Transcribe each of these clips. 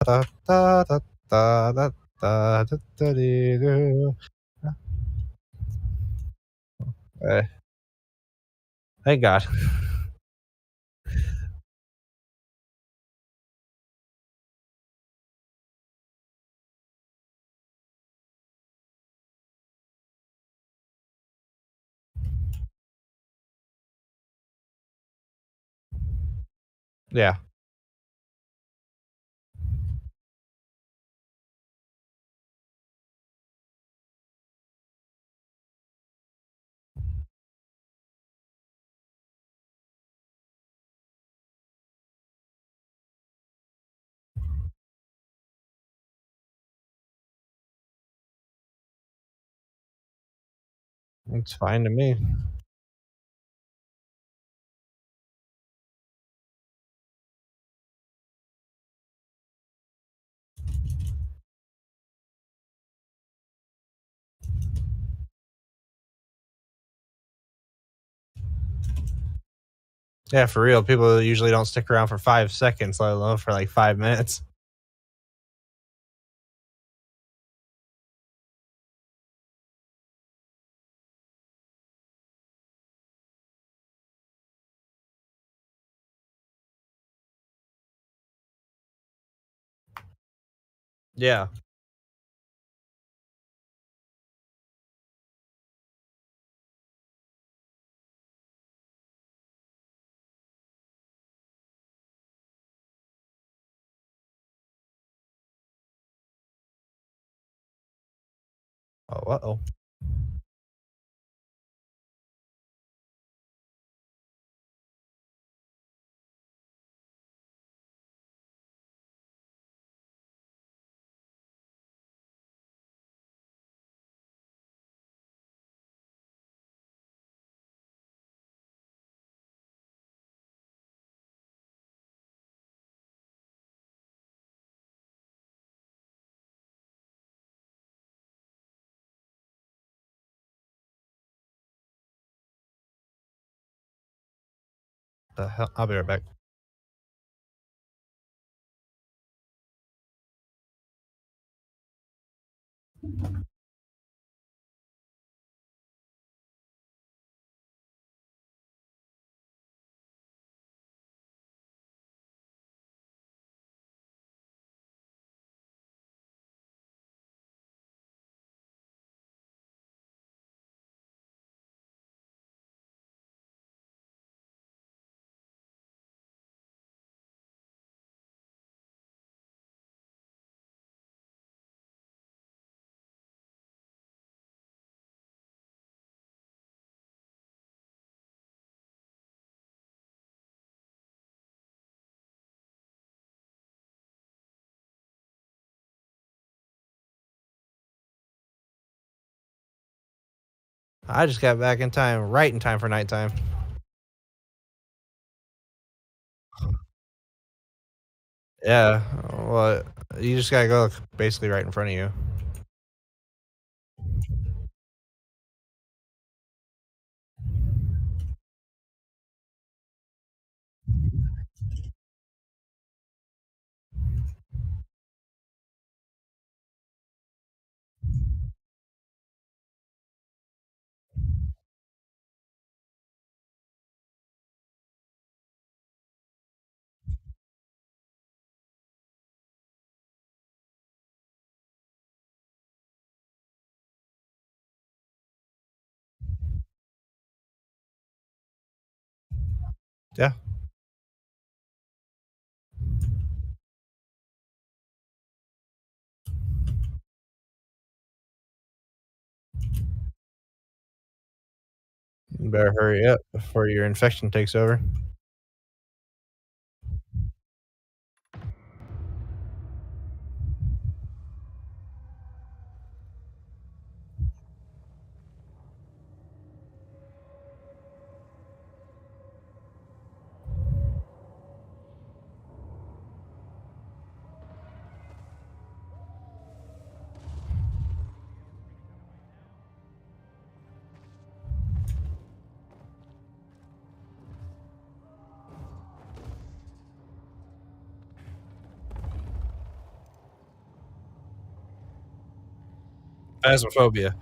da da da da da da da da dee doo. Eh, thank God. Yeah, it's fine to me. Yeah, for real, people usually don't stick around for 5 seconds, let alone for, like, 5 minutes. Yeah. Oh, uh-oh. The hell? I'll be right back. I just got back in time, right in time for nighttime. Yeah, well, you just gotta go basically right in front of you. Yeah, you better hurry up before your infection takes over. Phasmophobia.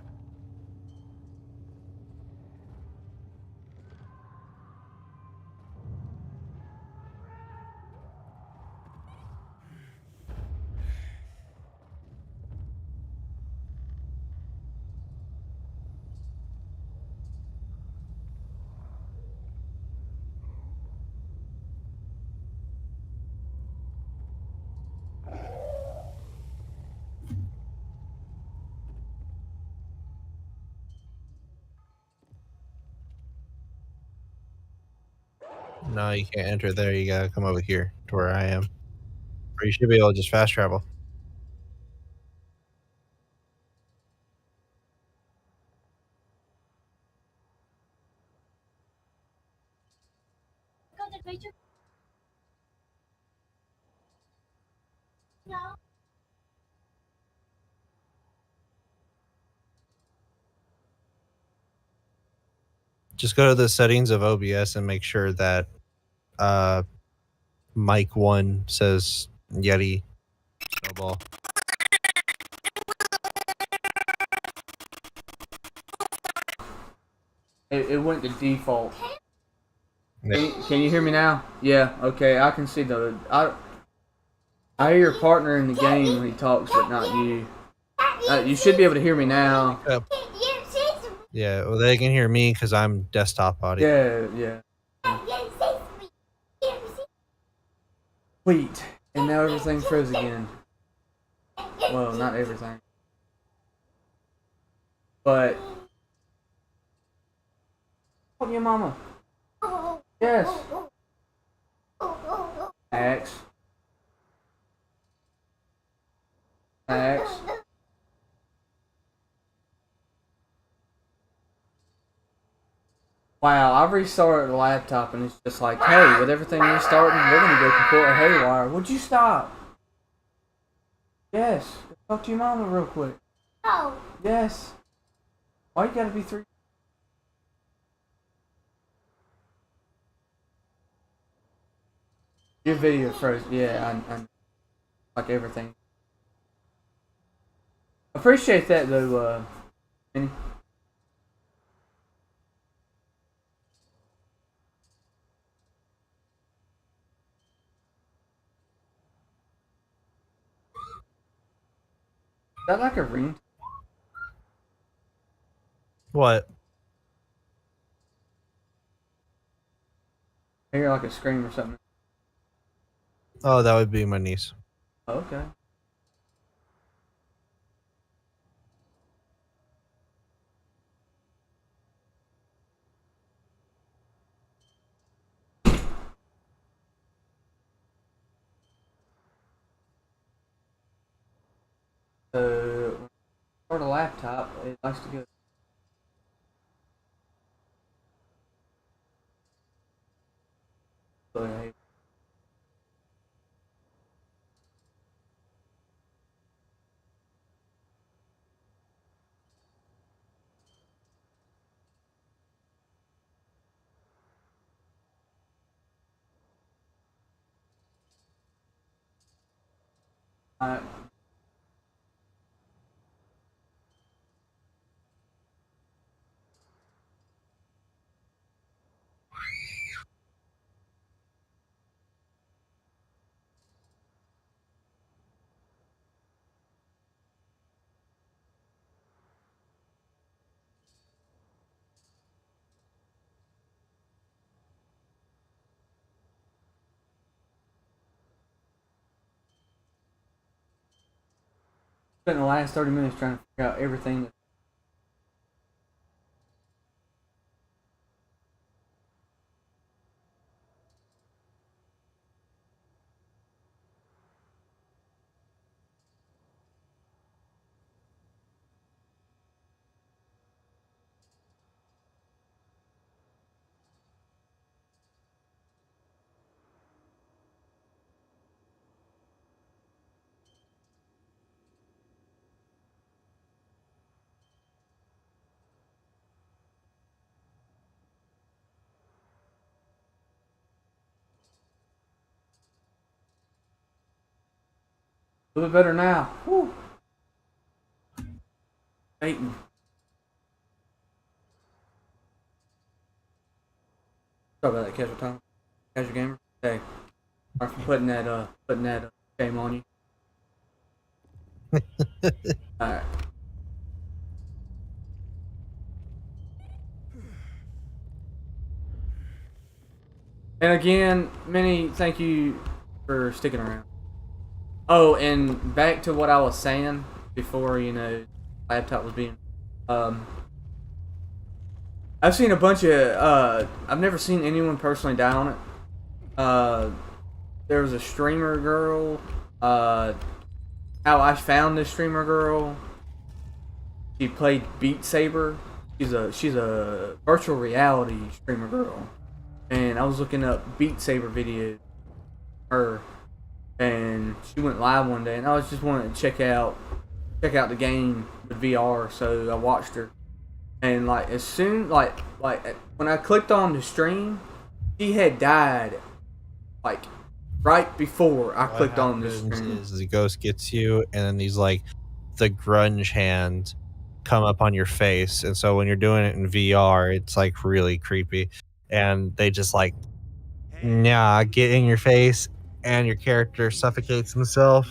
No, you can't enter there, you gotta come over here to where I am. Or you should be able to just fast travel. Just go to the settings of OBS and make sure that, uh, mic 1 says Yeti Snowball. It went to default. Yeah. Can you hear me now? Yeah, okay, I can see the... I hear your partner in the game when he talks, but not you. You should be able to hear me now. Yeah, well, they can hear me because I'm desktop audio. Yeah. Wait, and now everything froze again. Well, not everything. But... Fuck your mama. Yes. Max. Max. Wow, I restarted the laptop and it's just like, hey, with everything restarting, we're gonna go completely haywire. Would you stop? Yes. Talk to your mama real quick. No. Yes. Why you gotta be three? Your video froze. Yeah, I like everything. Appreciate that though, Kenny. Is that like a ring? What? I hear like a scream or something. Oh, that would be my niece. Oh, okay. For the laptop, it likes to go. Hey, I, spent the last 30 minutes trying to figure out everything. A little bit better now. Whew. Satan. Sorry about that, casual time. Casual gamer. Hey, sorry for putting that shame on you. All right. And again, Minnie, thank you for sticking around. Oh, and back to what I was saying before, laptop was being. I've seen a bunch of. I've never seen anyone personally die on it. There was a streamer girl. How I found this streamer girl. She played Beat Saber. She's a virtual reality streamer girl. And I was looking up Beat Saber videos, her, and she went live one day, and I was just wanting to check out the game with VR, so I watched her, and as soon when I clicked on the stream, she had died, right before I clicked on the stream. Is the ghost gets you, and then these the grunge hands come up on your face, and so when you're doing it in VR, it's really creepy. And they just get in your face, and your character suffocates himself.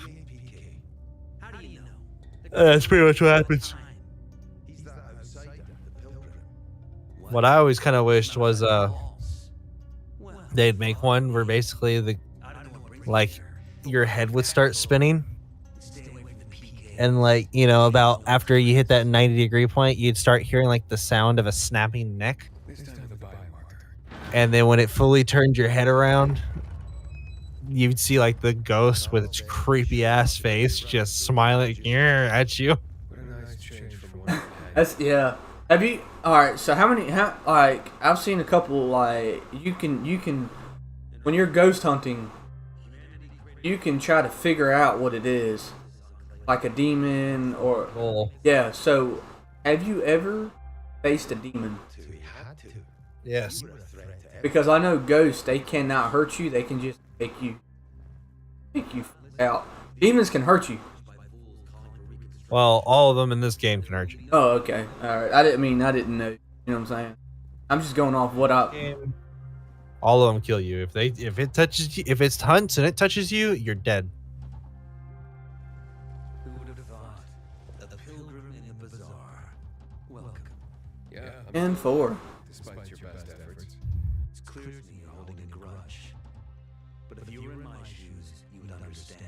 That's pretty much what happens. What I always kind of wished was they'd make one where basically your head would start spinning, and about after you hit that 90-degree point, you'd start hearing the sound of a snapping neck. And then when it fully turned your head around, you'd see the ghost with its creepy ass face just smiling at you. That's Have you? All right. So I've seen a couple you can when you're ghost hunting, you can try to figure out what it is, like a demon or yeah. So have you ever faced a demon? Yes. Because I know ghosts, they cannot hurt you. They can just take you out. Demons can hurt you. Well, all of them in this game can hurt you. Oh, okay. All right. I didn't know. You know what I'm saying? I'm just going off what all of them kill you. If it touches you, if it's hunts and it touches you, you're dead. Who would have thought that the pilgrim in the bazaar? Welcome. Yeah. And 4. Despite your best efforts. It's clear to me you're holding a grudge. But if you were in my shoes, you would understand.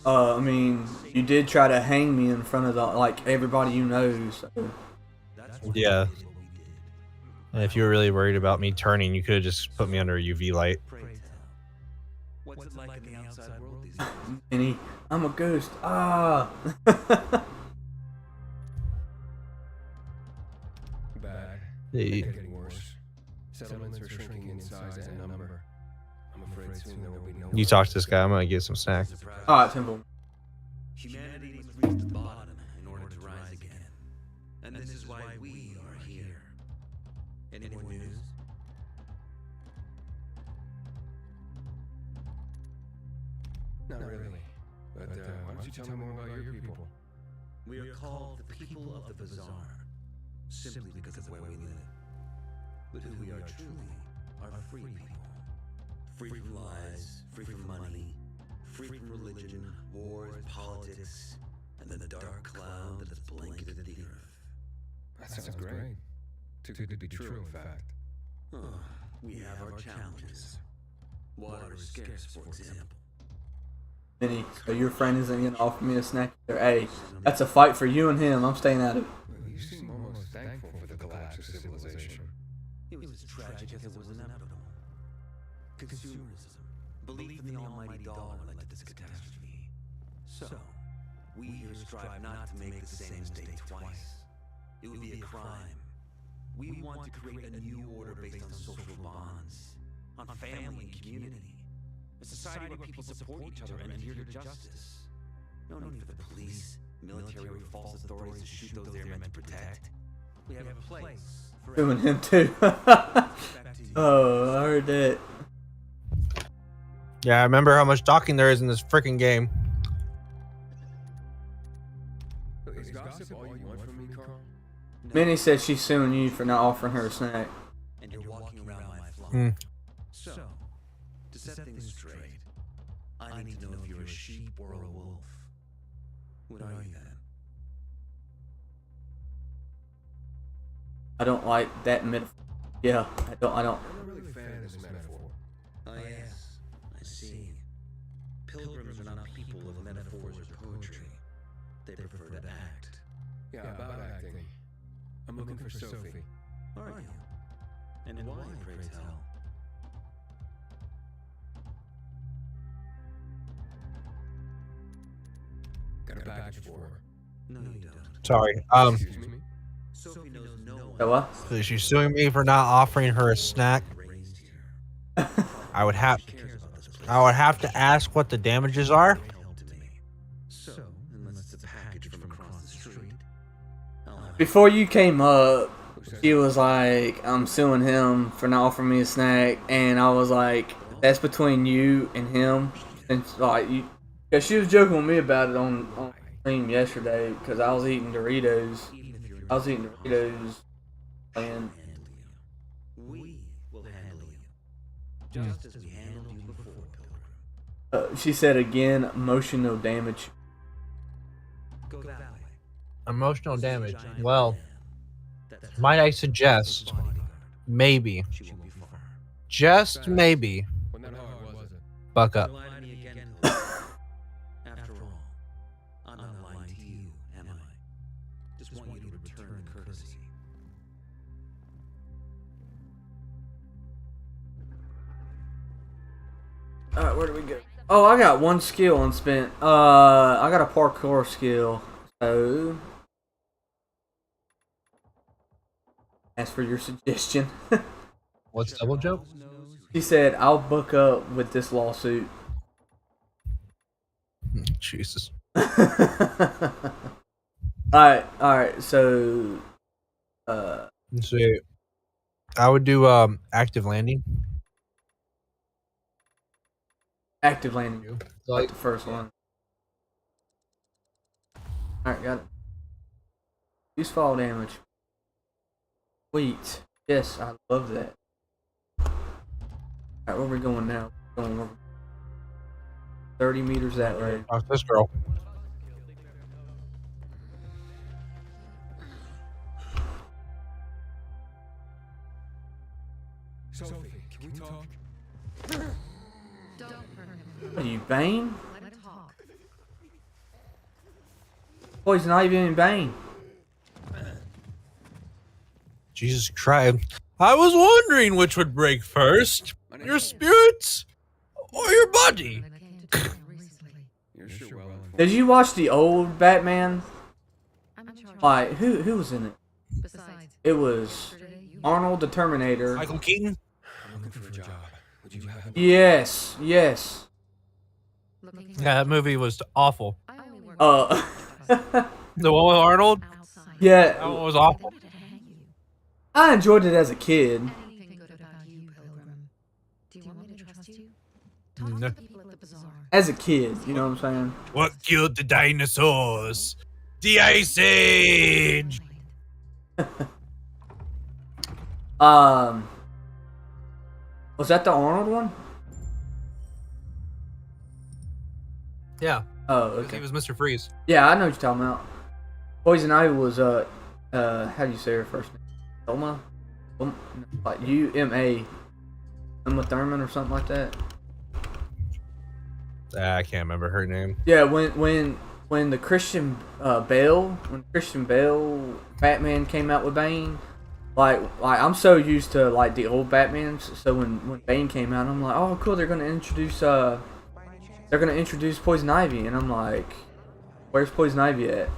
I mean, you did try to hang me in front of everybody you know. So. Yeah. And if you were really worried about me turning, you could have just put me under a UV light. What's it like in the outside world these days? Minnie, I'm a ghost. Ah. Bad. Hey. Getting worse. Settlements are shrinking in size and number. I'm afraid soon there will be no. You talk to this guy. I'm gonna get some snack. All right, Temple. Humanity must reach the bottom in order to rise again. And this is why we are here. Any more news? Not really. But why don't you tell me more about your people? We are called the people of the bazaar, simply because of where we live. But who we are truly are free people. Free from lies, free from money, free from religion, wars, politics, and then the dark cloud that has blanketed the earth. That sounds great. Too good to be true, in fact. We have our challenges. Water is scarce, for example. Minnie, so your friend isn't gonna offer me a snack? Hey, that's a fight for you and him. I'm staying out of it. Well, you seem almost thankful for the collapse of civilization. It was as tragic as it was inevitable. Consumerism, belief in the almighty dollar led to this catastrophe. So, we here strive not to make the same mistake twice. It would be a crime. We want to create a new order based on social bonds, on family and community. A society where people support each other and adhere to justice. No need for the police, military, or false authorities to shoot those they're meant to protect. We have a place for Doing him too. Oh, I heard that. Yeah, I remember how much talking there is in this freaking game. It's gossip all you want Minnie said she's suing you for not offering her a snack. And you're walking around my flock. Hmm. So, to set things straight, I need to know if you're a sheep or a wolf. What are you then? I don't like that metaphor. Yeah, I don't. I'm not really a fan of this metaphor. Oh yes, I see. Pilgrims are not people of metaphors or poetry. They prefer to act. Yeah, about acting. I'm looking for Sophie. Are you? And why, pray tell? Got a package for her. No, you don't. Sorry. Excuse me? Sophie knows no one. So what? Is she suing me for not offering her a snack? Raised here. I would have Cares about this place. I would have to ask what the damages are. Help to me. So, unless it's a package from across the street, I'll have Before you came up, she was like, "I'm suing him for not offering me a snack," and I was like, "That's between you and him." And like, cause she was joking with me about it on stream yesterday because I was eating Doritos. even if you're I was eating Doritos, and handle you. We will handle you. Just as we handled you before, Pilgrim. she said again, "Motion no damage." Go that way. Emotional This is a damage. giant Well, man. That's might I Sophie's suggest, bodyguard. maybe, She won't be far. just maybe, Wasn't that hard, was it? buck up. Lie to me again, Pilgrim. After all, I'm not lying to you, am I? Just want you to return the courtesy. All right, where do we go? Oh, I got one skill unspent. I got a parkour skill. So, as for your suggestion, What's double jump? she said, "I'll book up with this lawsuit." Jesus. Alright, so Let's see. I would do active landing. active landing. Like Like the first one. Alright, got it. Use fall damage. Sweet. Yes, I love that. Alright, where we going now? Going over 30 meters that way. talk to this girl. Sophie, can we talk? Don't hurt him. Are you Bane? Let him talk. Poison Ivy and Bane. Jesus Christ. I was wondering which would break first. Your spirits or your body? I came to town recently. You're sure well informed. Did you watch the old Batman? I'm in charge. Like, who was in it? Besides, It was yesterday you Arnold the Terminator. Michael Keaton? I'm looking for a job. Would you have Yes, yes. looking Yeah, that movie was awful. I only work Uh, The one with Arnold? outside. That yeah, one was awful. They wanted to hang you. I enjoyed it as a kid. Anything good about you, Pilgrim? Do you want me to trust you? No. Talk to the people at the bazaar. As a kid, you know what I'm saying? What killed the dinosaurs? The Ice Age! Was that the Arnold one? Yeah, Oh, he okay. was Mr. Freeze. Yeah, I know what you're talking about. Poison Ivy was how do you say her first name? Uma? Like U-M-A. Uma Thurman or something like that. I can't remember her name. Yeah, when the Christian Bale Batman came out with Bane, like I'm so used to like the old Batmans, so when Bane came out, I'm like, oh cool, they're gonna introduce Poison Ivy, and I'm like, where's Poison Ivy at?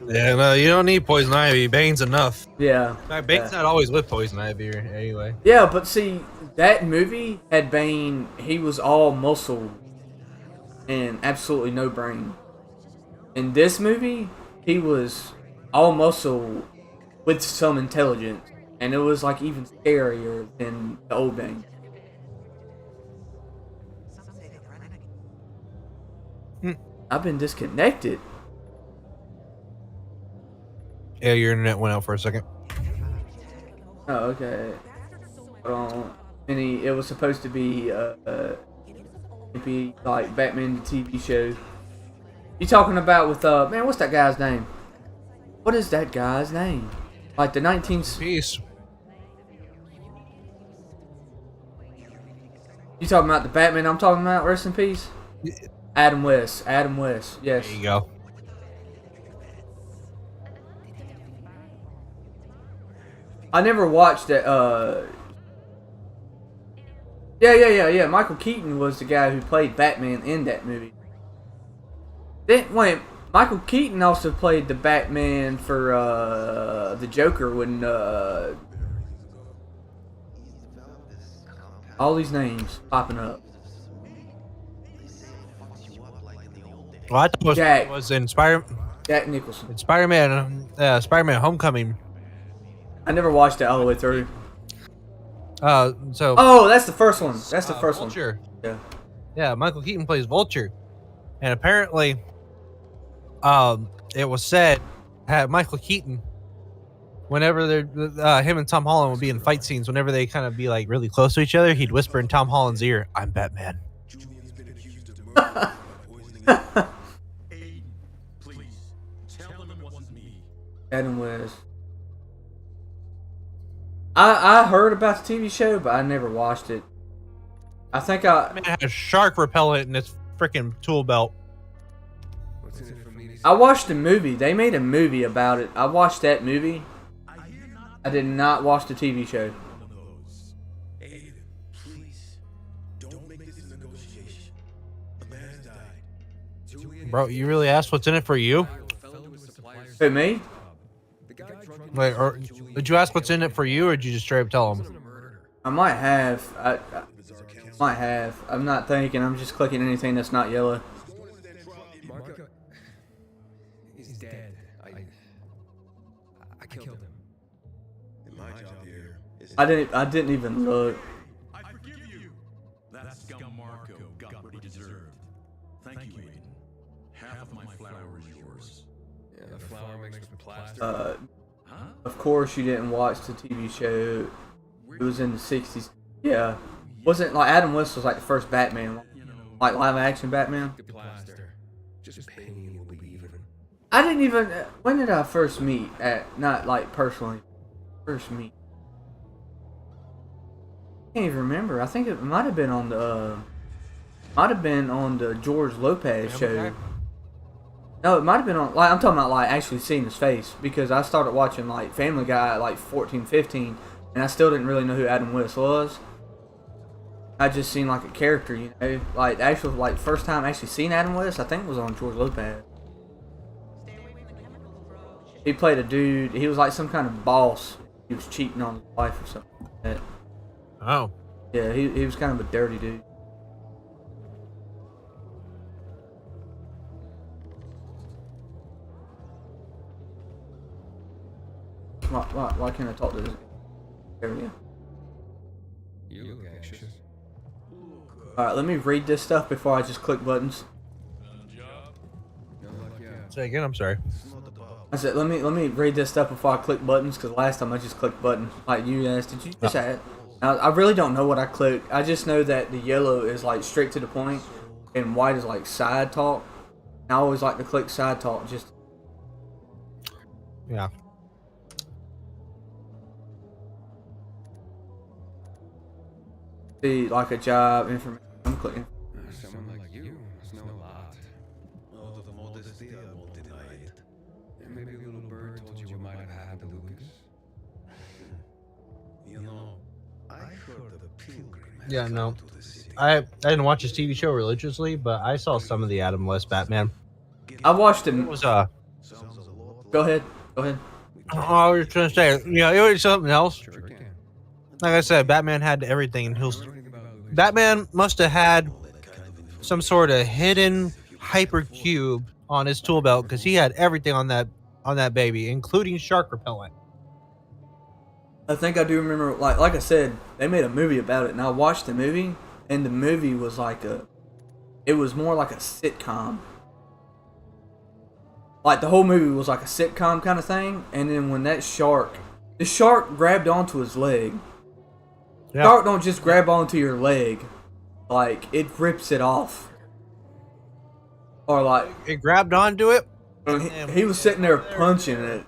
Yeah, no, you don't need Poison Ivy. Bane's enough. Yeah. In fact, Bane's not always with Poison Ivy anyway. Yeah, but see, that movie had Bane, he was all muscle and absolutely no brain. In this movie, he was all muscle with some intelligence, and it was like even scarier than the old Bane. I've been disconnected. Yeah, your internet went out for a second. Oh, okay. Hold on. It was supposed to be like Batman the TV show. You talking about with man? What's that guy's name? What is that guy's name? Like the 19. Peace. You talking about the Batman I'm talking about? Rest in peace. Adam West. Adam West. Yes. There you go. I never watched that. Yeah. Michael Keaton was the guy who played Batman in that movie. Wait, Michael Keaton also played the Batman for the Joker when all these names popping up. Well, I thought Jack. it was in Spider-Man Homecoming. I never watched it all the way through. So. Oh, that's the first one. That's the first Vulture. one. Yeah, Michael Keaton plays Vulture, and apparently, it was said had Michael Keaton, whenever they're him and Tom Holland would be in fight scenes, whenever they kind of be like really close to each other, he'd whisper in Tom Holland's ear, "I'm Batman." Julian's been accused of murder, poisoning Aiden, please, tell him it wasn't me. Adam West. I heard about the TV show, but I never watched it. I think Man had a shark repellent in its freaking tool belt. What's in it for me? I watched the movie. They made a movie about it. I watched that movie. I did not watch the TV show. Aiden, please, don't make this a negotiation. A man has died. Bro, you really asked what's in it for you? Who, me? Wait, or did you ask what's in it for you, or did you just straight up tell him? I might have. I might have. I'm not thinking. I'm just clicking anything that's not yellow. Marco, he's dead. I killed him. And my job here is I didn't even look. I forgive you. That scum Marco got what he deserved. Thank you, Aiden. Half of my flower is yours. Yeah, the flour mixed with plaster. Huh? Of course, you didn't watch the TV show. It was in the '60s. Yeah, wasn't like Adam West was like the first Batman, like live action Batman. The plaster. Just pay me and we'll be even. I didn't even. When did I first meet? Not like personally. First meet. I can't even remember. I think it might have been on the. Might have been on the George Lopez show. No, it might have been on. Like I'm talking about, like actually seeing his face, because I started watching like Family Guy at like 14, 15, and I still didn't really know who Adam West was. I just seen like a character, you know. Like the actual like first time I actually seen Adam West, I think was on George Lopez. He played a dude. He was like some kind of boss. He was cheating on his wife or something like that. Oh. Yeah, he was kind of a dirty dude. Why can't I talk to this? There we go. You look anxious. Alright, let me read this stuff before I just click buttons. No luck yet. Say again. I'm sorry. I said, let me read this stuff before I click buttons, because last time I just clicked buttons. Like you asked, did you just add? Now, I really don't know what I clicked. I just know that the yellow is like straight to the point, and white is like side talk. And I always like to click side talk just. Yeah. See like a job information. I'm clicking. Someone like you must know a lot. Out of modesty, I won't deny it. And maybe a little bird told you what might have happened to Lucas. You know, I heard the pilgrim had Yeah, come no. to the city. I didn't watch his TV show religiously, but I saw some of the Adam West Batman. I watched It him. was Go ahead. Go ahead. I was just gonna say, it was something else. Sure can. Like I said, Batman had everything. Learning about Lucas. Batman must have had some sort of hidden hypercube on his tool belt, because he had everything on that baby, including shark repellent. I think I do remember. Like I said, they made a movie about it, and I watched the movie, and the movie was like it was more like a sitcom. Like the whole movie was like a sitcom kind of thing, and then when the shark grabbed onto his leg. Yeah. Shark don't just grab onto your leg, like it rips it off, or like It grabbed onto it. he was sitting there punching it.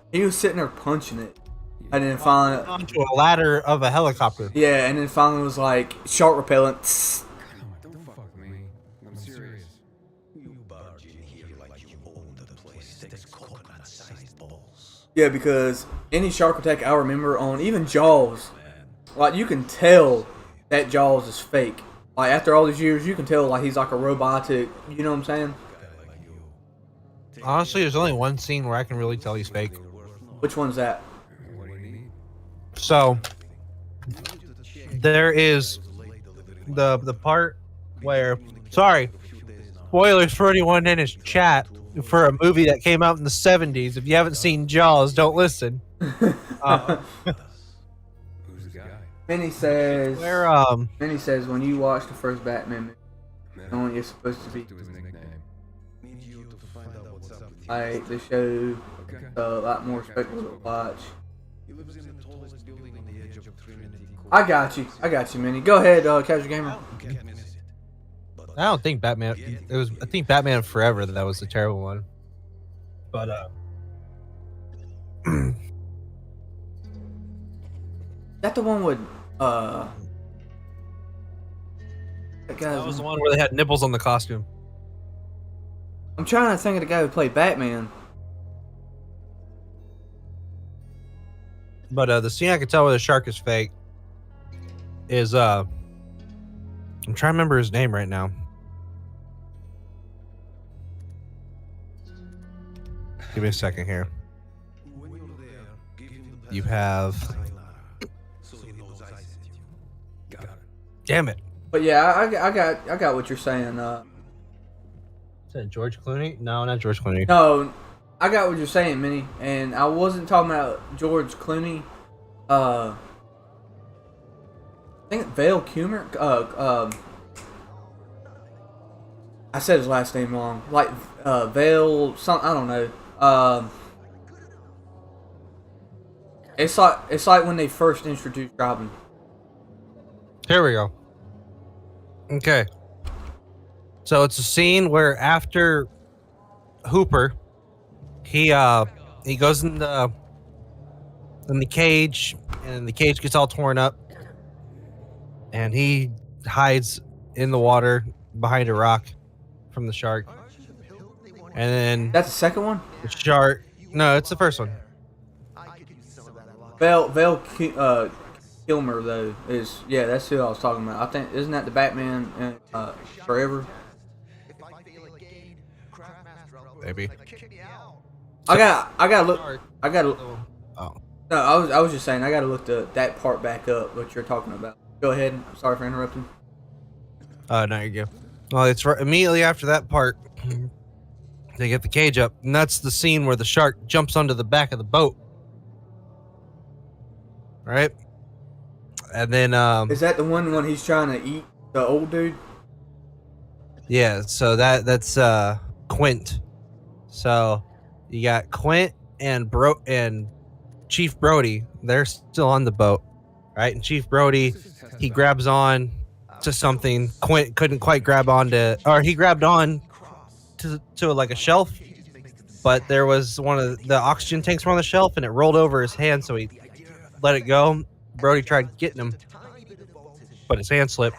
And then finally, Onto a ladder of a helicopter. yeah, and then finally was like shark repellent. Don't fuck me. I'm serious. You barge in here like you own the place. That's coconut-sized balls. Yeah, because any shark attack I remember on even Jaws, like you can tell that Jaws is fake. Like after all these years, you can tell like he's like a robotic. You know what I'm saying? Honestly, there's only one scene where I can really tell he's fake. Which one's that? What do you need? So there is the part where, sorry, spoilers for anyone in his chat for a movie that came out in the 70s. If you haven't seen Jaws, don't listen. Who's the guy? Minnie says. Where Minnie says when you watch the first Batman movie, Man, the one you're supposed to be to his nickname. Need you to find out what's up with you. like the show Okay. a lot more spectacle to watch. He lives in the tallest building on the edge of Trinity. I got you, Minnie. Go ahead, casual gamer. Can't miss it. But I don't think Batman. I think Batman Forever that was the terrible one. But That the one with that guy's. that was the one where they had nipples on the costume. I'm trying to think of the guy who played Batman. But the scene I can tell where the shark is fake is I'm trying to remember his name right now. Give me a second here. when you're there, give him the You have. so he knows I sent you. Got it. Damn it. But yeah, I got what you're saying. Is that George Clooney? No, not George Clooney. No, I got what you're saying, Minnie, and I wasn't talking about George Clooney. I think Val Kilmer. I said his last name wrong. Like Val, some I don't know. It's like when they first introduced Robin. Here we go. Okay. So it's a scene where after Hooper, he goes in the cage, and the cage gets all torn up, and he hides in the water behind a rock from the shark. And then That's the second one. the shark. No, it's the first one. Val Kilmer though is that's who I was talking about. I think isn't that the Batman Forever? Maybe. I gotta look. I gotta. Oh. No, I was just saying I gotta look that part back up. What you're talking about. Go ahead. I'm sorry for interrupting. No, you go. Well, it's right immediately after that part. They get the cage up, and that's the scene where the shark jumps onto the back of the boat. Right? And then Is that the one when he's trying to eat the old dude? yeah, so that's Quint. So you got Quint and Chief Brody. They're still on the boat, right? And Chief Brody, he grabs on to something. Quint couldn't quite grab onto, or he grabbed on to like a shelf, but there was one of the oxygen tanks were on the shelf, and it rolled over his hand, so he let it go. Brody tried getting him, but his hand slipped,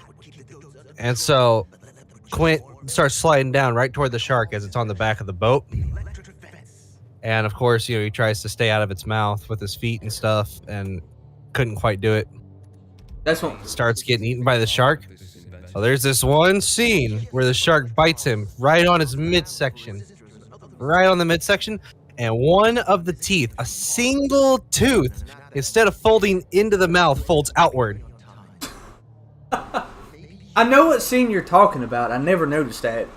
and so Quint starts sliding down right toward the shark as it's on the back of the boat. And of course, he tries to stay out of its mouth with his feet and stuff, and couldn't quite do it. That's one. Starts getting eaten by the shark. Well, there's this one scene where the shark bites him right on his midsection. Right on the midsection. And one of the teeth, a single tooth, instead of folding into the mouth, folds outward. I know what scene you're talking about. I never noticed that.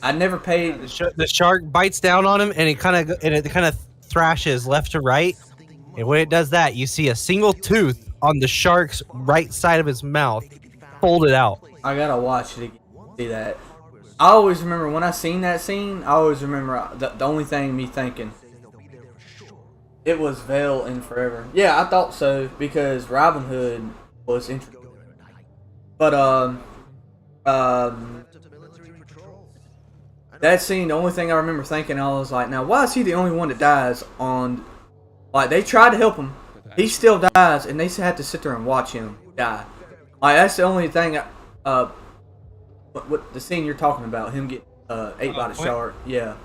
I never paid. The shark bites down on him, and it kind of thrashes left to right. And when it does that, you see a single tooth on the shark's right side of his mouth folded out. I gotta watch it again. See that. I always remember when I seen that scene. I always remember the only thing me thinking. It was Vale in Forever. Yeah, I thought so because Robin Hood was introduced. But that scene, the only thing I remember thinking, I was like, now why is he the only one that dies on? Like they tried to help him, he still dies, and they had to sit there and watch him die. Like that's the only thing. What the scene you're talking about, him get ate by the shark. Yeah.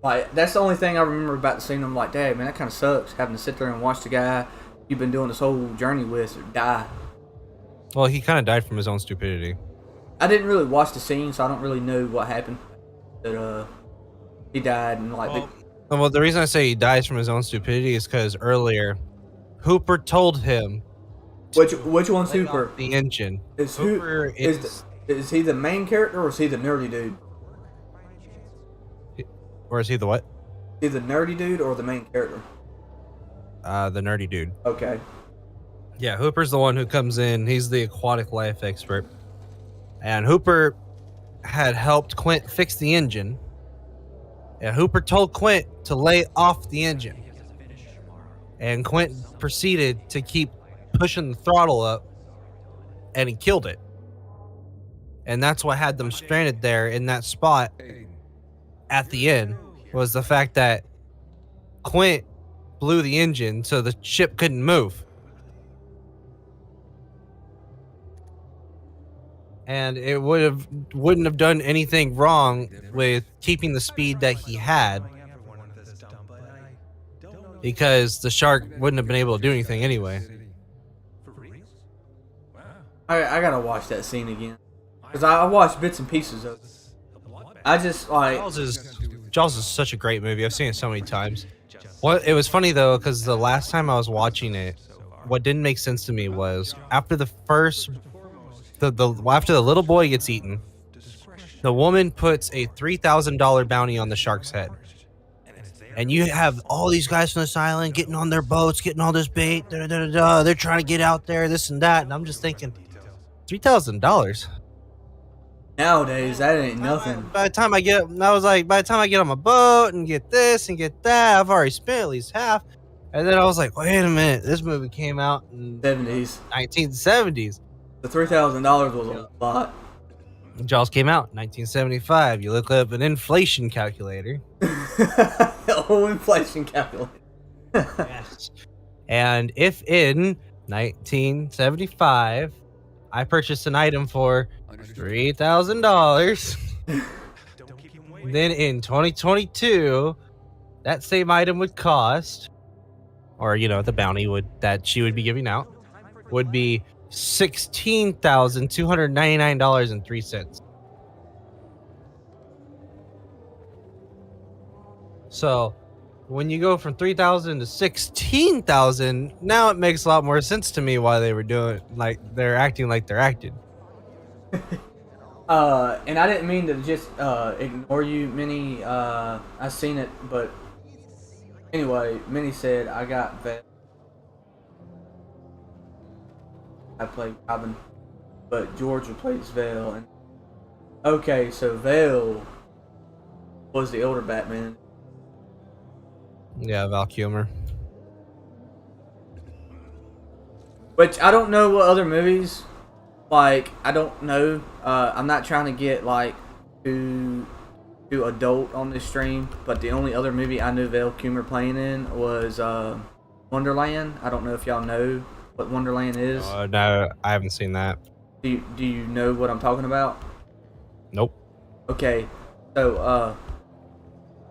Like, that's the only thing I remember about the scene. I'm like, dang, man, that kind of sucks. Having to sit there and watch the guy you've been doing this whole journey with die. Well, he kind of died from his own stupidity. I didn't really watch the scene, so I don't really know what happened. That he died and like. Well, the reason I say he dies from his own stupidity is because earlier, Hooper told him. Which one's Hooper? The engine. Hooper is he the main character or is he the nerdy dude? Or is he the what? Is he the nerdy dude or the main character? The nerdy dude. Okay. Yeah, Hooper's the one who comes in. He's the aquatic life expert. And Hooper had helped Quint fix the engine. And Hooper told Quint to lay off the engine. And Quint proceeded to keep pushing the throttle up. And he killed it. And that's what had them stranded there in that spot at the end, was the fact that Quint blew the engine so the ship couldn't move. And it wouldn't have done anything wrong with keeping the speed that he had, because the shark wouldn't have been able to do anything anyway. I gotta watch that scene again, because I watched bits and pieces of it. I just like Jaws is such a great movie. I've seen it so many times. It was funny though, because the last time I was watching it, what didn't make sense to me was after the first, after the little boy gets eaten, the woman puts a $3,000 bounty on the shark's head, and you have all these guys from this island getting on their boats, getting all this bait. They're trying to get out there, this and that, and I'm just thinking, $3,000. Nowadays, that ain't nothing. By the time I get on my boat and get this and get that, I've already spent at least half. And then I was like, wait a minute, this movie came out in 1970s. The $3,000 was a lot. Jaws came out in 1975. You look up an inflation calculator. Oh, inflation calculator. Yes. And if in 1975 I purchased an item for $3,000, then in 2022 that same item would cost, or the bounty that she would be giving out would be $16,299.03. So when you go from 3,000 to 16,000, now it makes a lot more sense to me why they were doing they're acting like they're acting. And I didn't mean to just ignore you, Minnie. I seen it, but anyway, Minnie said I got vet. I played Robin, but George replaced Vale. And okay, so Vale was the older Batman. Yeah, Val Kilmer. Which I don't know what other movies. I don't know. I'm not trying to get too adult on this stream, but the only other movie I knew Val Kilmer playing in was Wonderland. I don't know if y'all know what Wonderland is. No, I haven't seen that. Do you know what I'm talking about? Nope. Okay, so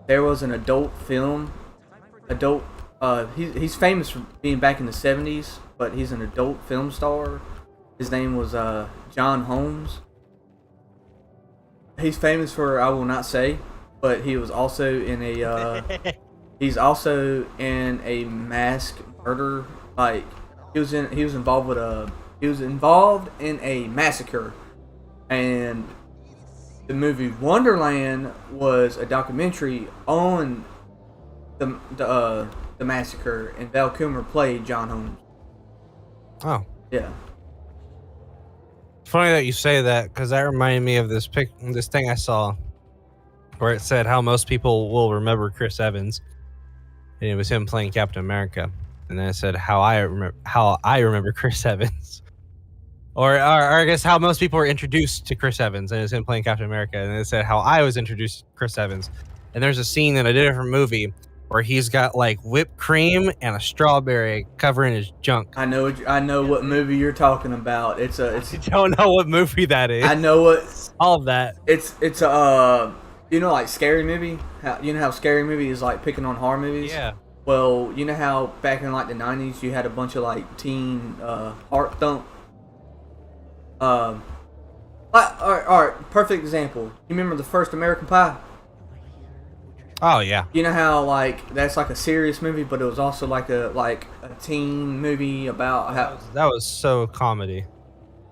there was an adult film. He's famous for being back in the 70s, but he's an adult film star. His name was John Holmes. He's famous for I will not say, but he was also in a he's also in a mass murder. He was involved in a massacre, and the movie Wonderland was a documentary on the massacre, and Val Kilmer played John Holmes. Oh. Yeah. funny that you say that because that reminded me of this thing I saw where it said how most people will remember Chris Evans, and it was him playing Captain America. And then it said how I remember Chris Evans, or I guess how most people were introduced to Chris Evans, and it was him playing Captain America. And then it said how I was introduced to Chris Evans. And there's a scene in a different movie where he's got like whipped cream and a strawberry covering his junk. I know what movie you're talking about. It's I don't know what movie that is. I know what All of that. it's like Scary Movie. How Scary Movie is like picking on horror movies. Yeah. Well, you know how back in like the 90s you had a bunch of like teen heart thump. All right, perfect example. You remember the first American Pie? Oh yeah. You know how like that's like a serious movie, but it was also like a teen movie about how. That was so comedy.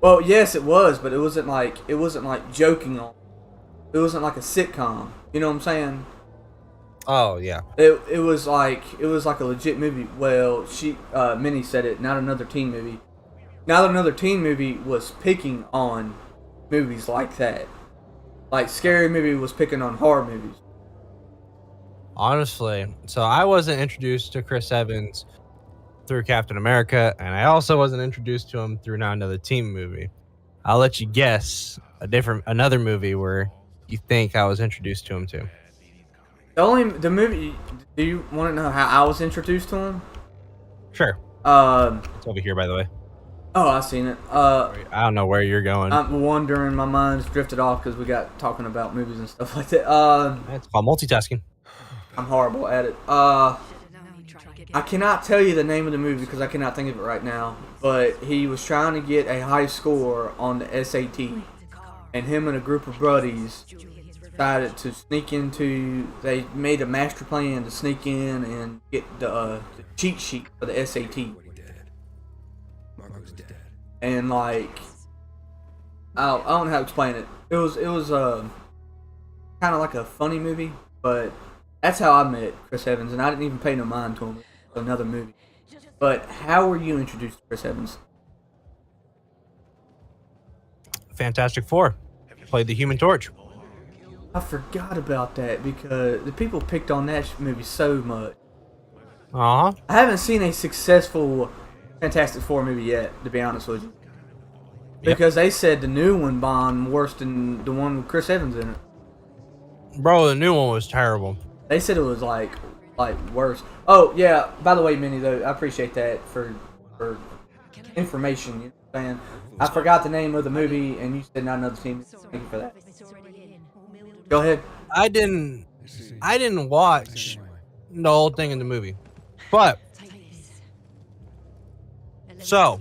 Well, yes, it was, but it wasn't like joking on. It wasn't like a sitcom. You know what I'm saying? Oh yeah. It was like a legit movie. Well, Minnie said it. Not another teen movie. Not another teen movie was picking on movies like that. Like Scary Movie was picking on horror movies. Honestly, so I wasn't introduced to Chris Evans through Captain America, and I also wasn't introduced to him through Not Another Teen movie. I'll let you guess another movie where you think I was introduced to him to. The movie. Do you want to know how I was introduced to him? Sure. It's over here, by the way. Oh, I seen it. I don't know where you're going. I'm wondering. My mind's drifted off because we got talking about movies and stuff like that. It's called multitasking. I'm horrible at it. I cannot tell you the name of the movie because I cannot think of it right now. But he was trying to get a high score on the SAT, and him and a group of buddies decided to sneak into. They made a master plan to sneak in and get the cheat sheet for the SAT. Marco's dead. And like, I don't know how to explain it. It was kind of like a funny movie, but that's how I met Chris Evans, and I didn't even pay no mind to him. Another movie. But how were you introduced to Chris Evans? Fantastic Four. Played the Human Torch. I forgot about that because the people picked on that movie so much. Uh-huh. I haven't seen a successful Fantastic Four movie yet, to be honest with you. Because they said the new one bombed worse than the one with Chris Evans in it. Bro, the new one was terrible. They said it was like worse. Oh yeah. By the way, Minnie, though, I appreciate that for information. You know what I'm saying? I forgot the name of the movie, and you said Not Another Team. Thank you for that. Go ahead. I didn't watch the whole thing in the movie, but so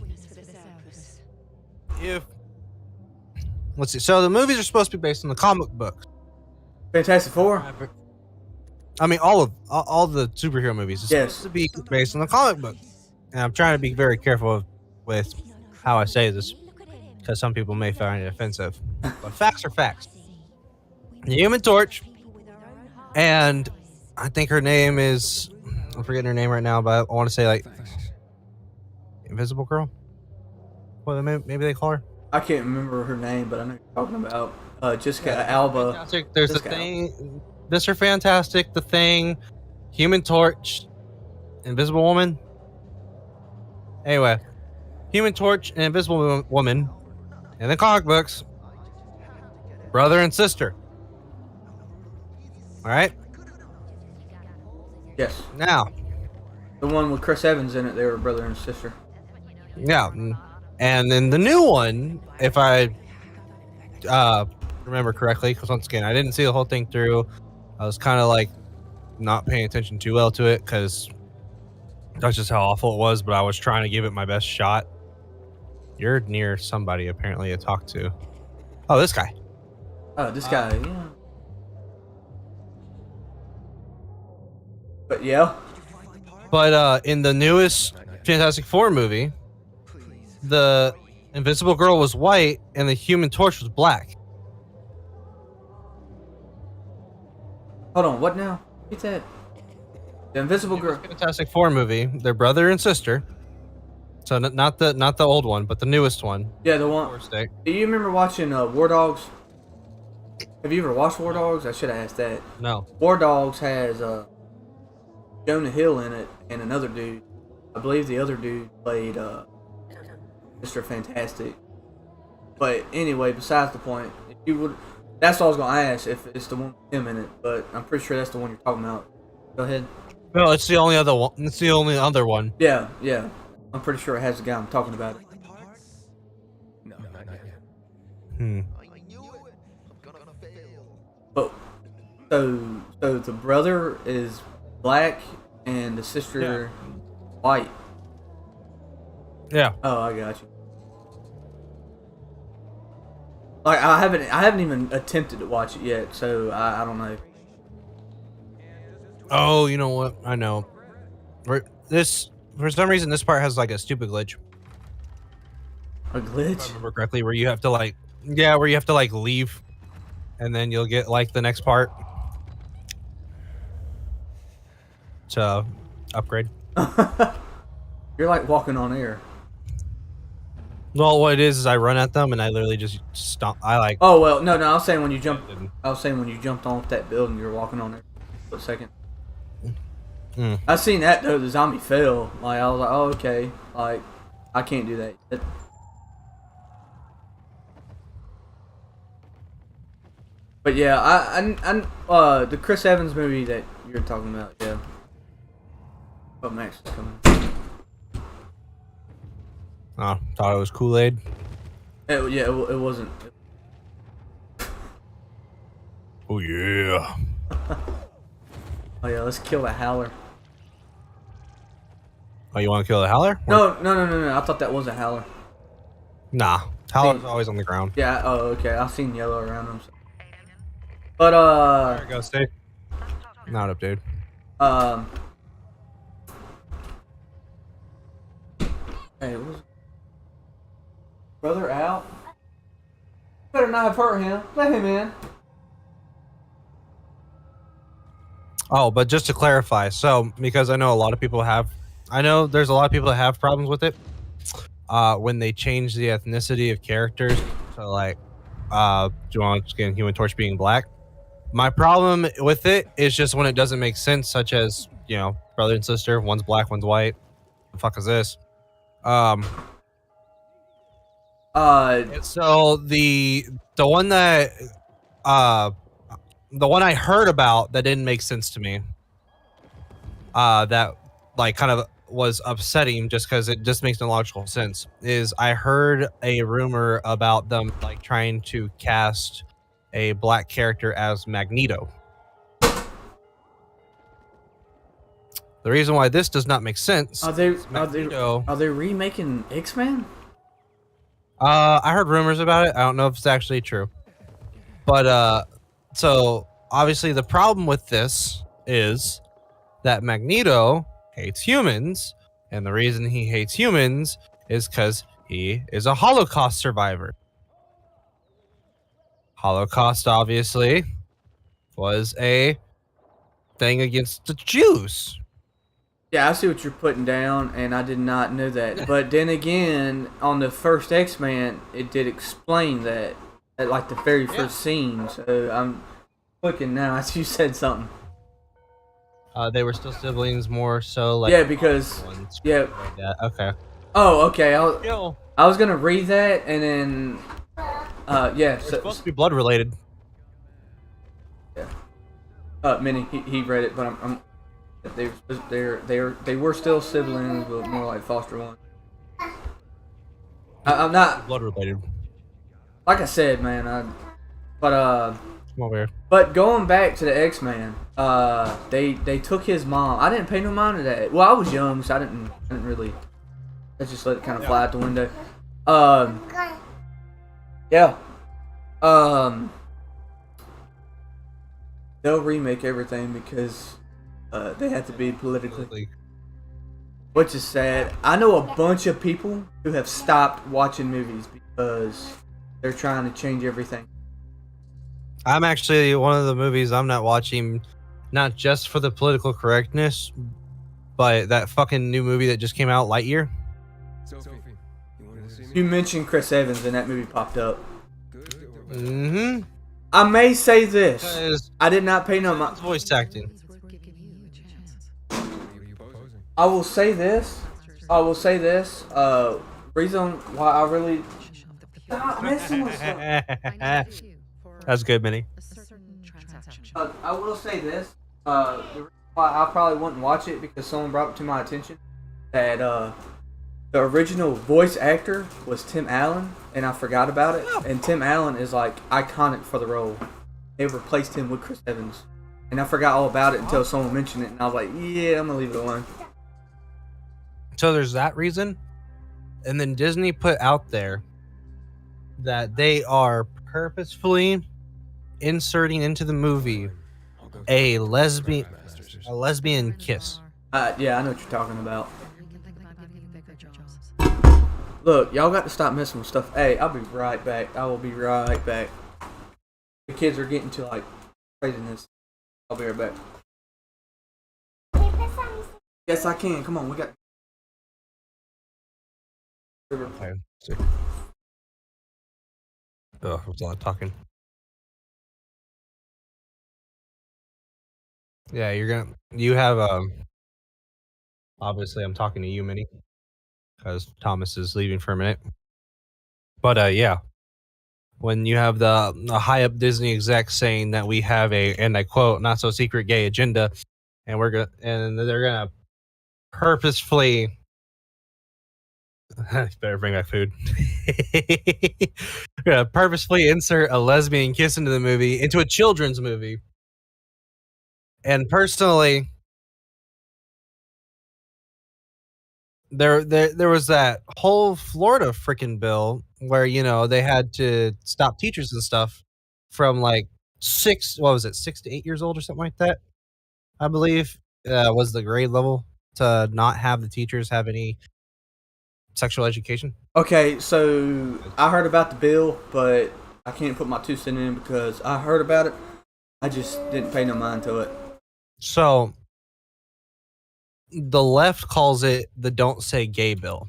let's see. So the movies are supposed to be based on the comic books. Fantastic Four. I mean, all the superhero movies are supposed to be based on the comic book. And I'm trying to be very careful with how I say this because some people may find it offensive. But facts are facts. The Human Torch, and I think her name is, I'm forgetting her name right now, but I want to say like Invisible Girl. Well, maybe they call her. I can't remember her name, but I know what you're talking about. Jessica Alba. Fantastic. There's Jessica the thing. Mr. Fantastic, the Thing, Human Torch, Invisible Woman. Anyway, Human Torch and Invisible Woman in the comic books, brother and sister. All right. Yes. Now, The one with Chris Evans in it, they were brother and sister. yeah, and then the new one, if I remember correctly, because once again, I didn't see the whole thing through. I was kind of like not paying attention too well to it because that's just how awful it was, but I was trying to give it my best shot. You're near somebody apparently to talk to. Oh, this guy. Oh, this guy, yeah. But yeah. But in the newest Fantastic Four movie, the Invisible Girl was white and the Human Torch was black. Hold on, what now? What's that? The Invisible Girl. Fantastic Four movie, they're brother and sister. So not the old one, but the newest one. Yeah, the one. Four stick. Do you remember watching War Dogs? Have you ever watched War Dogs? I should have asked that. No. War Dogs has Jonah Hill in it and another dude. I believe the other dude played Mr. Fantastic. But anyway, besides the point, if you would, that's what I was gonna ask if it's the one with him in it. But I'm pretty sure that's the one you're talking about. Go ahead. No, it's the only other one. It's the only other one. Yeah, yeah. I'm pretty sure it has the guy I'm talking about. No, not yet. Hmm. But so the brother is black and the sister white. Yeah. Oh, I got you. Like I haven't even attempted to watch it yet, so I don't know. Oh, you know what? I know. For some reason, this part has like a stupid glitch. A If I glitch? remember correctly, where you have to like, where you have to like leave, and then you'll get like the next part to upgrade. You're like walking on air. Well, what it is I run at them and I literally just stomp. I like. Oh well, no, I was saying when you jumped. I was saying when you jumped off that building, you were walking on there for a second. Mm. I seen that though. The zombie fell. Like I was like, oh okay. Like I can't do that yet. But yeah, I the Chris Evans movie that you're talking about, yeah. Oh, Max is coming. Oh, thought it was Kool-Aid. It wasn't. Oh yeah. Oh yeah, let's kill the howler. Oh, you want to kill the howler? No. I thought that was a howler. Nah, howler's always on the ground. Yeah. Oh, okay. I've seen yellow around them. So. But There we go, Steve. Not up, dude. Hey, what was it? Brother out. Better not have hurt him. Let him in. Oh, but just to clarify, so because I know there's a lot of people that have problems with it. When they change the ethnicity of characters, so like, do you want to get Human Torch being black? My problem with it is just when it doesn't make sense, such as brother and sister, one's black, one's white. The fuck is this? So the one that the one I heard about that didn't make sense to me, that like kind of was upsetting just because it just makes no logical sense, is I heard a rumor about them like trying to cast a black character as Magneto. The reason why this does not make sense Are they Magneto, remaking X-Men? I heard rumors about it. I don't know if it's actually true. But so obviously the problem with this is that Magneto hates humans, and the reason he hates humans is because he is a Holocaust survivor. Holocaust obviously was a thing against the Jews. Yeah, I see what you're putting down, and I did not know that. But then again, on the first X-Men, it did explain that at like the very first scene. So I'm looking now as you said something. They were still siblings, more so like Because like that. Okay. Oh, okay. I was gonna read that, and then It's supposed to be blood related. Yeah. Minnie, he read it, but they were still siblings, but more like foster one. I'm not Blood related. like I said, man. Come over here. But going back to the X-Men, they took his mom. I didn't pay no mind to that. Well, I was young, so I didn't really. I just let it kind of fly out the window. Yeah. They'll remake everything because they have to be politically. Which is sad. I know a bunch of people who have stopped watching movies because they're trying to change everything. I'm actually one of the movies I'm not watching, not just for the political correctness, but that fucking new movie that just came out, Lightyear. Sophie, you wanted to see me? You mentioned Chris Evans and that movie popped up. Good. Mm-hmm. I may say this. Because I did not pay no mind. voice acting. It's worth giving you a chance. What are you posing? I will say this. Reason why I really stop messing with stuff. That's good, Minnie. A certain transaction. I will say this. The reason why I probably wouldn't watch it because someone brought it to my attention that the original voice actor was Tim Allen, and I forgot about it. And Tim Allen is like iconic for the role. They replaced him with Chris Evans, and I forgot all about it until someone mentioned it, and I was like, yeah, I'm gonna leave it alone. So there's that reason. And then Disney put out there that they are purposefully inserting into the movie I'll go a lesbian Masters. kiss. Yeah, I know what you're talking about. We can think about giving you bigger jobs. Look, y'all got to stop messing with stuff. Hey, I'll be right back. I will be right back. The kids are getting to like craziness. I'll be right back. Yes, I can. Come on, we got. Okay. Oh, was a lot of talking. Yeah, you have obviously I'm talking to you, Minnie, because Thomas is leaving for a minute. But yeah, when you have the high up Disney exec saying that we have a, and I quote, not so secret gay agenda, and they're gonna purposefully better bring back food. We're gonna purposefully insert a lesbian kiss into a children's movie. And personally, there was that whole Florida freaking bill where they had to stop teachers and stuff from like 6 to 8 years old or something like that. I believe was the grade level to not have the teachers have any sexual education. Okay, so I heard about the bill, but I can't put my 2 cents in because I heard about it. I just didn't pay no mind to it. So the left calls it the "Don't Say Gay" bill,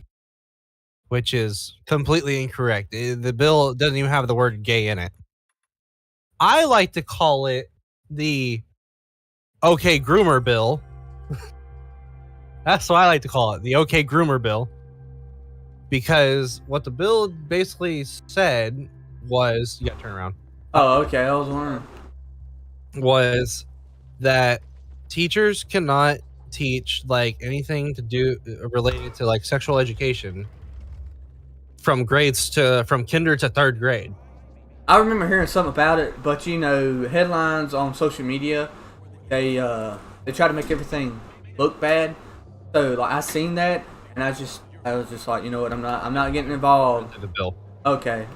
which is completely incorrect. The bill doesn't even have the word "gay" in it. I like to call it the "Okay Groomer" bill. That's what I like to call it, the "Okay Groomer" bill, because what the bill basically said was, you gotta turn around. Oh, okay, I was wondering. Was that teachers cannot teach like anything to do related to like sexual education from kinder to 3rd grade. I remember hearing something about it, but headlines on social media, they try to make everything look bad. So like I seen that, and I was just like, you know what, I'm not getting involved. The bill. Okay.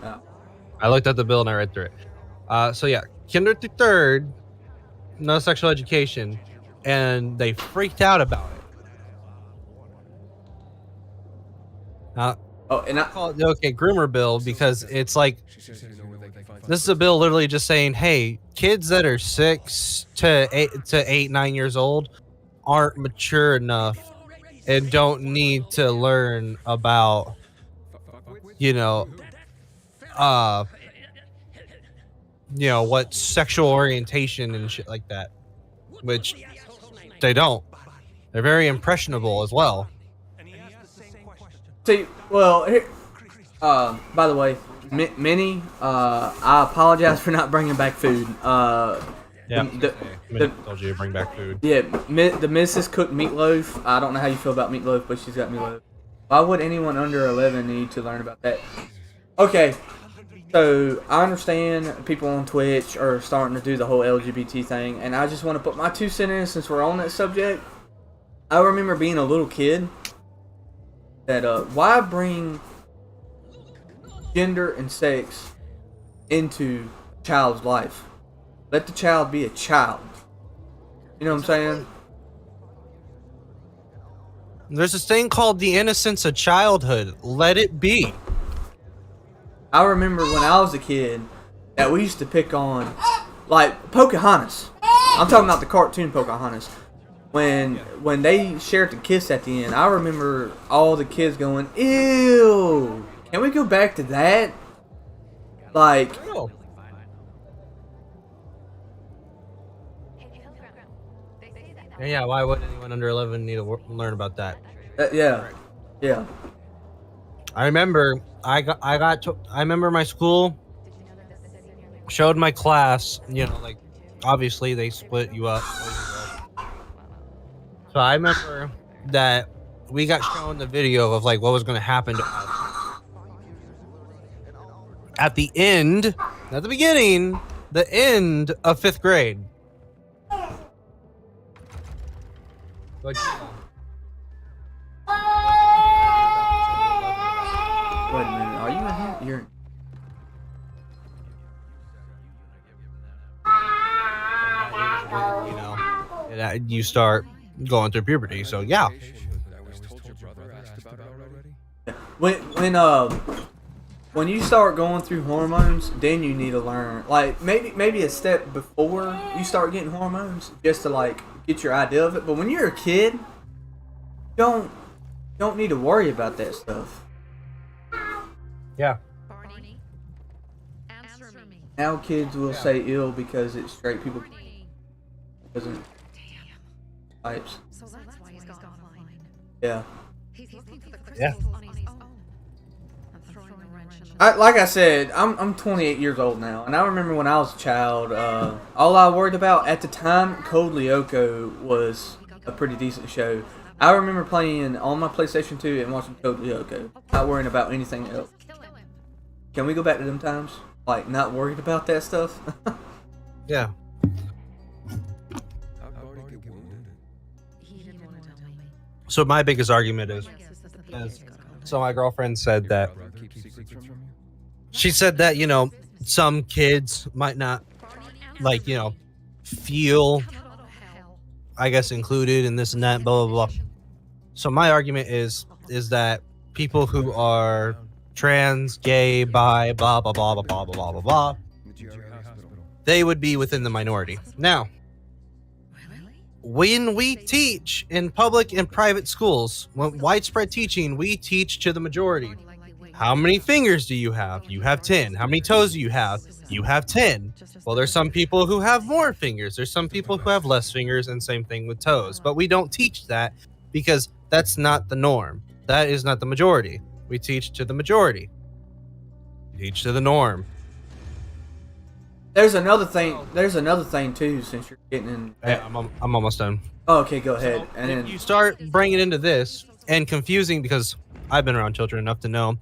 I looked at the bill and I read through it. So yeah, kinder to 3rd, no sexual education, and they freaked out about it. And I Call it the "Okay Groomer" bill because it's like, She says you know where they can find this is a bill literally just saying, hey, kids that are 6 to 8, 9 years old aren't mature enough and don't need to learn about, what sexual orientation and shit like that, which they don't. They're very impressionable as well. see. Well, here, by the way, Minnie, I apologize for not bringing back food. Yeah, the- told you to bring back food. Yeah, the missus cooked meatloaf. I don't know how you feel about meatloaf, but she's got meatloaf. Why would anyone under 11 need to learn about that? Okay, so I understand people on Twitch are starting to do the whole LGBT thing, and I just want to put my 2 cents in since we're on that subject. I remember being a little kid that why bring gender and sex into a child's life? Let the child be a child. You know what I'm saying? There's this thing called the innocence of childhood. Let it be. I remember when I was a kid that we used to pick on, like, Pocahontas. I'm talking about the cartoon Pocahontas. when they shared the kiss at the end, I remember all the kids going, "Ew! Can we go back to that?" Like, Oh. Yeah, why would anyone under 11 need to learn about that? yeah, yeah. I remember I remember my school showed my class, you know, like obviously they split you up. So I remember that we got shown the video of like what was going to happen to us. At the end, not the beginning, the end of 5th grade. But, Wait a minute, are you in here? You're. you know, you start going through puberty. So yeah, When you start going through hormones, then you need to learn, like maybe a step before you start getting hormones, just to like get your idea of it. But when you're a kid, don't need to worry about that stuff. yeah. Barney, answer me. Now kids will say ill because it's straight people doesn't types. So that's why he's gone offline. Yeah. He's looking for the Yeah. crystals on his own. I'm throwing a wrench in the Like I said, I'm 28 years old now, and I remember when I was a child, all I worried about at the time, Code Lyoko was a pretty decent show. I remember playing on my PlayStation 2 and watching Code Lyoko, not worrying about anything else. kill him. Can we go back to them times? Like, not worried about that stuff? Yeah. How'd Barney get wounded? He didn't want to tell me. So my biggest argument is, Yes. so my girlfriend said that Brother keeps secrets from you? she said that, you know, some kids might not like, you know, feel, I guess, included in this and that, blah blah blah. So my argument is that people who are trans, gay, bi, blah blah blah blah blah blah blah blah, The GRA hospital. they would be within the minority. Now, when we teach in public and private schools, when widespread teaching, we teach to the majority. How many fingers do you have? You have 10. How many toes do you have? You have 10. Well, there's some people who have more fingers. There's some people who have less fingers, and same thing with toes. But we don't teach that because that's not the norm. That is not the majority. We teach to the majority. Teach to the norm. There's another thing too, since you're getting in. Hey, I'm almost done. Oh, okay, go ahead. And If then you start bringing into this and confusing, because I've been around children enough to know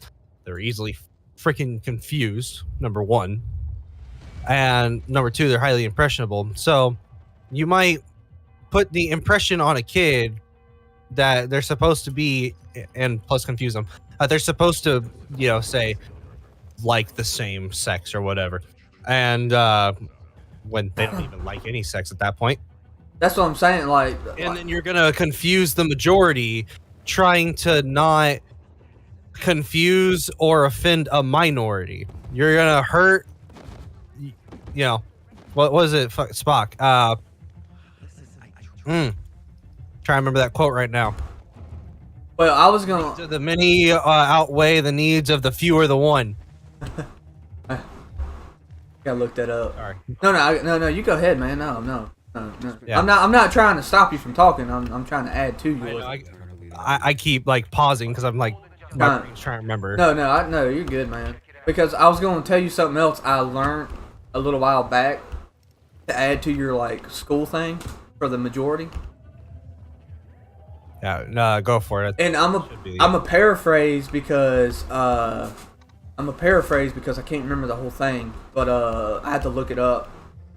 they're easily freaking confused, number one. And number two, they're highly impressionable. So you might put the impression on a kid that they're supposed to be, and plus confuse them. They're supposed to, you know, say like the same sex or whatever. And when they don't even like any sex at that point. that's what I'm saying. Like, And then you're gonna confuse the majority, trying to not confuse or offend a minority. You're gonna hurt, you know, what was it, Spock? Try to remember that quote right now. well, I was gonna. The many outweigh the needs of the few or the one. Gotta look that up. Sorry. No. You go ahead, man. No. Yeah. I'm not trying to stop you from talking. I'm trying to add to you. I keep like pausing because I'm like my brain's trying to remember. No, you're good, man. Because I was going to tell you something else I learned a little while back to add to your like school thing for the majority. Yeah, no, go for it. And I'm a paraphrase because I can't remember the whole thing, but I had to look it up.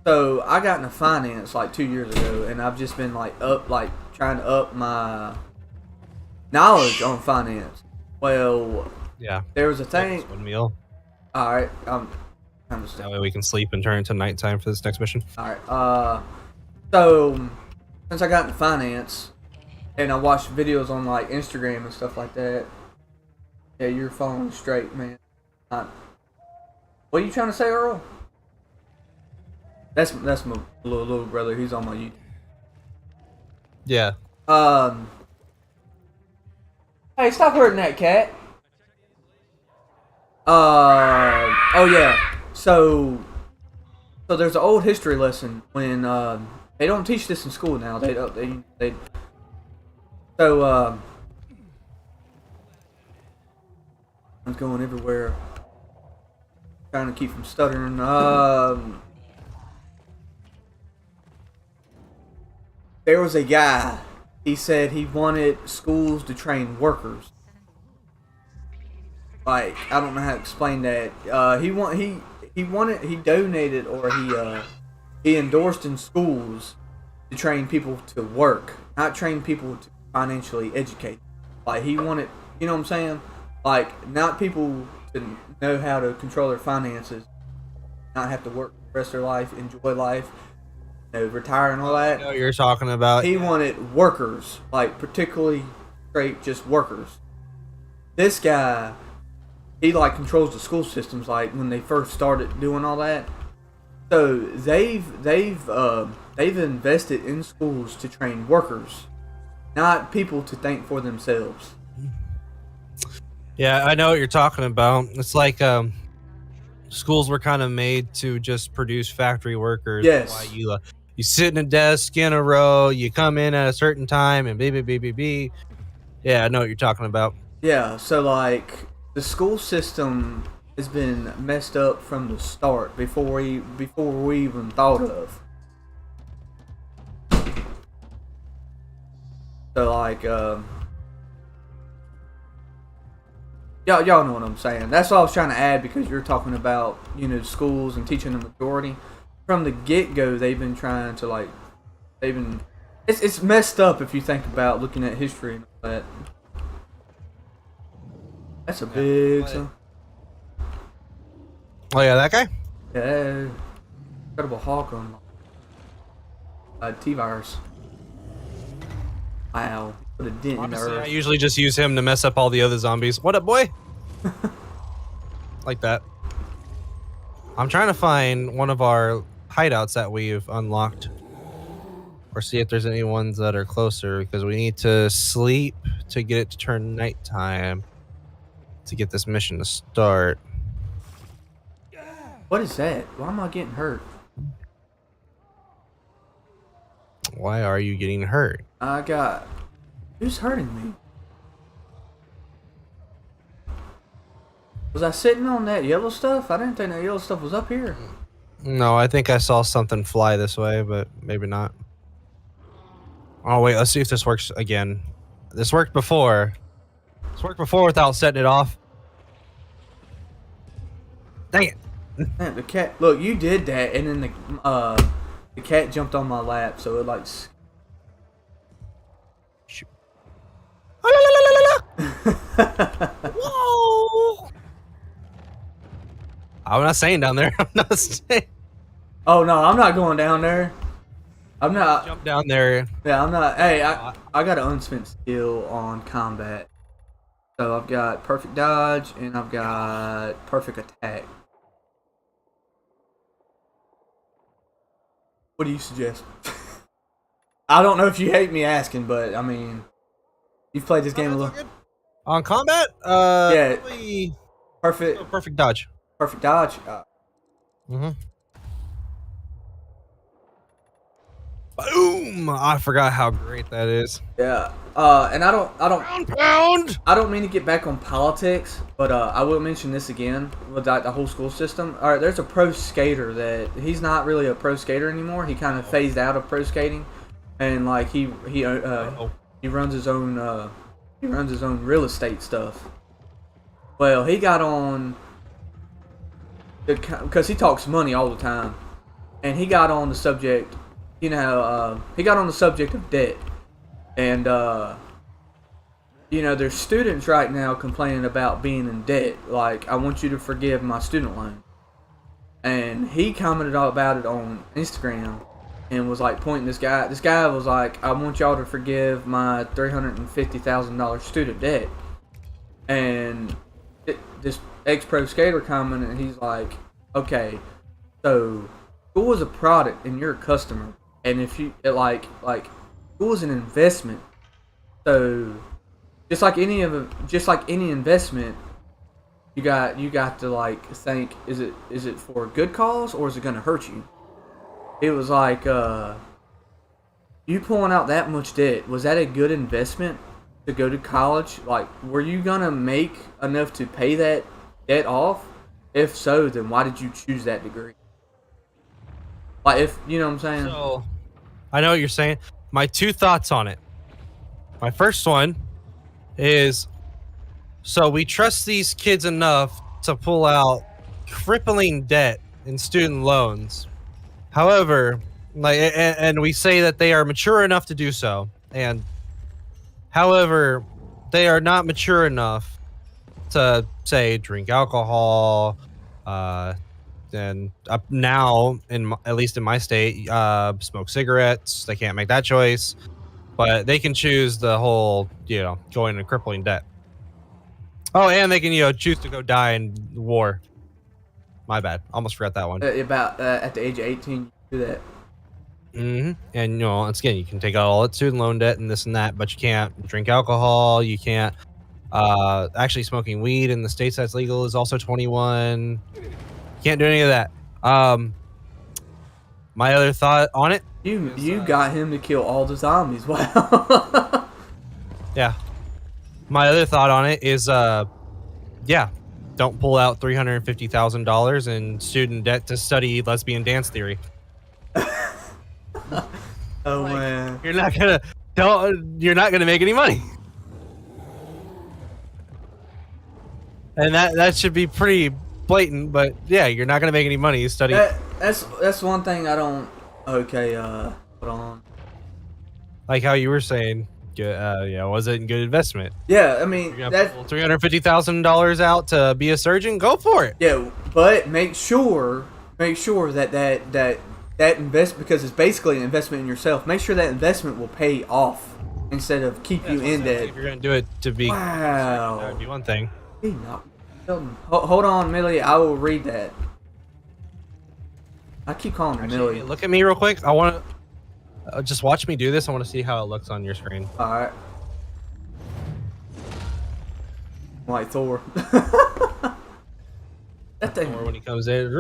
So I got into finance like 2 years ago, and I've just been trying to up my knowledge on finance. Well, Yeah. there was a thing. One meal. All right, I'm kind of That way we can sleep and turn into nighttime for this next mission. All right. So since I got into finance, and I watched videos on like Instagram and stuff like that. Yeah, you're following straight, man. What are you trying to say, Earl? That's my little brother. He's on my YouTube. Yeah. Hey, stop hurting that cat. Oh yeah. So there's an old history lesson when they don't teach this in school now. They don't. They. So I'm going everywhere, trying to keep from stuttering. There was a guy. He said he wanted schools to train workers. Like, I don't know how to explain that. He donated, or he endorsed in schools to train people to work, not train people to financially educate. Like, he wanted, you know what I'm saying? Like, not people to know how to control their finances, not have to work the rest of their life, enjoy life, retire and all that. I know what you're talking about. He wanted workers, like particularly straight just workers. This guy, he like controls the school systems, like when they first started doing all that. So they've invested in schools to train workers, not people to think for themselves. Yeah, I know what you're talking about. It's like schools were kind of made to just produce factory workers. Yes. Why you sit in a desk in a row, you come in at a certain time, and beep. Yeah, I know what you're talking about. Yeah, so like the school system has been messed up from the start before we even thought of. So like y'all know what I'm saying. That's what I was trying to add, because you're talking about, schools and teaching the majority. From the get-go, they've been trying to like it's messed up if you think about looking at history and all that. That's a big son. Oh yeah, that guy. Yeah, Incredible Hulk on T-Virus. Wow, put a dent in the Honestly, I earth. usually just use him to mess up all the other zombies. What up, boy? Like that. I'm trying to find one of our hideouts that we've unlocked, or see if there's any ones that are closer, because we need to sleep to get it to turn nighttime to get this mission to start. What is that? Why am I getting hurt? Why are you getting hurt? Who's hurting me? Was I sitting on that yellow stuff? I didn't think that yellow stuff was up here. No, I think I saw something fly this way, but maybe not. Oh wait, let's see if this works again. This worked before. This worked before without setting it off. Dang it. Man, the cat. Look, you did that, and then the cat jumped on my lap, so it like. Shoot. Whoa! I'm not saying down there. I'm not saying. Oh no, I'm not going down there. I'm not. Jump down there. Yeah, I'm not. Hey, I got an unspent skill on combat, so I've got perfect dodge and I've got perfect attack. What do you suggest? I don't know if you hate me asking, but I mean, you've played this game a little. On combat? Yeah. Probably Perfect dodge. dodge. Boom! I forgot how great that is. Yeah. And I Pound! don't mean to get back on politics, but I will mention this again with the whole school system. All right, there's a pro skater that he's not really a pro skater anymore. He kind of phased out of pro skating, and like he runs his own real estate stuff. Well, he got on because he talks money all the time, and he got on the subject. He got on the subject of debt, and there's students right now complaining about being in debt. Like, I want you to forgive my student loan, and he commented all about it on Instagram, and was like pointing this guy. This guy was like, "I want y'all to forgive my $350,000 student debt," and this ex-pro skater commented, and he's like, "Okay, so school is a product, and you're a customer." And if you school is an investment. So just like any investment, you got to like think, is it for a good cause or is it gonna hurt you? It was like you pulling out that much debt, was that a good investment to go to college? Like, were you gonna make enough to pay that debt off? If so, then why did you choose that degree? Like, if you know what I'm saying. So, I know what you're saying. My two thoughts on it. My first one is, so we trust these kids enough to pull out crippling debt in student loans. However, like, and we say that they are mature enough to do so. And however, they are not mature enough to say drink alcohol, and now at least in my state, smoke cigarettes. They can't make that choice, but they can choose the whole, going into crippling debt. Oh, and they can, choose to go die in war. My bad. Almost forgot that one. About at the age of 18, you do that. And, once again, you can take out all that student loan debt and this and that, but you can't drink alcohol. You can't, actually smoking weed in the states that's legal is also 21. Can't do any of that. My other thought on it. You got him to kill all the zombies. Wow. Yeah. My other thought on it is, don't pull out $350,000 in student debt to study lesbian dance theory. Oh man, You're not gonna make any money. And that should be pretty blatant, but yeah, you're not gonna make any money. You study. That's one thing I don't. Okay, hold on. Like how you were saying, was it a good investment? Yeah, I mean You're gonna pull $350,000 out to be a surgeon. Go for it. Yeah, but make sure that invest, because it's basically an investment in yourself. Make sure that investment will pay off instead of keep you in debt. If you're gonna do it to be, wow, that would be one thing. Hold on, Millie. I will read that. I keep calling her Millie. Look at me real quick. I want to just watch me do this. I want to see how it looks on your screen. All right. Like Thor. That thing. Thor when he comes in.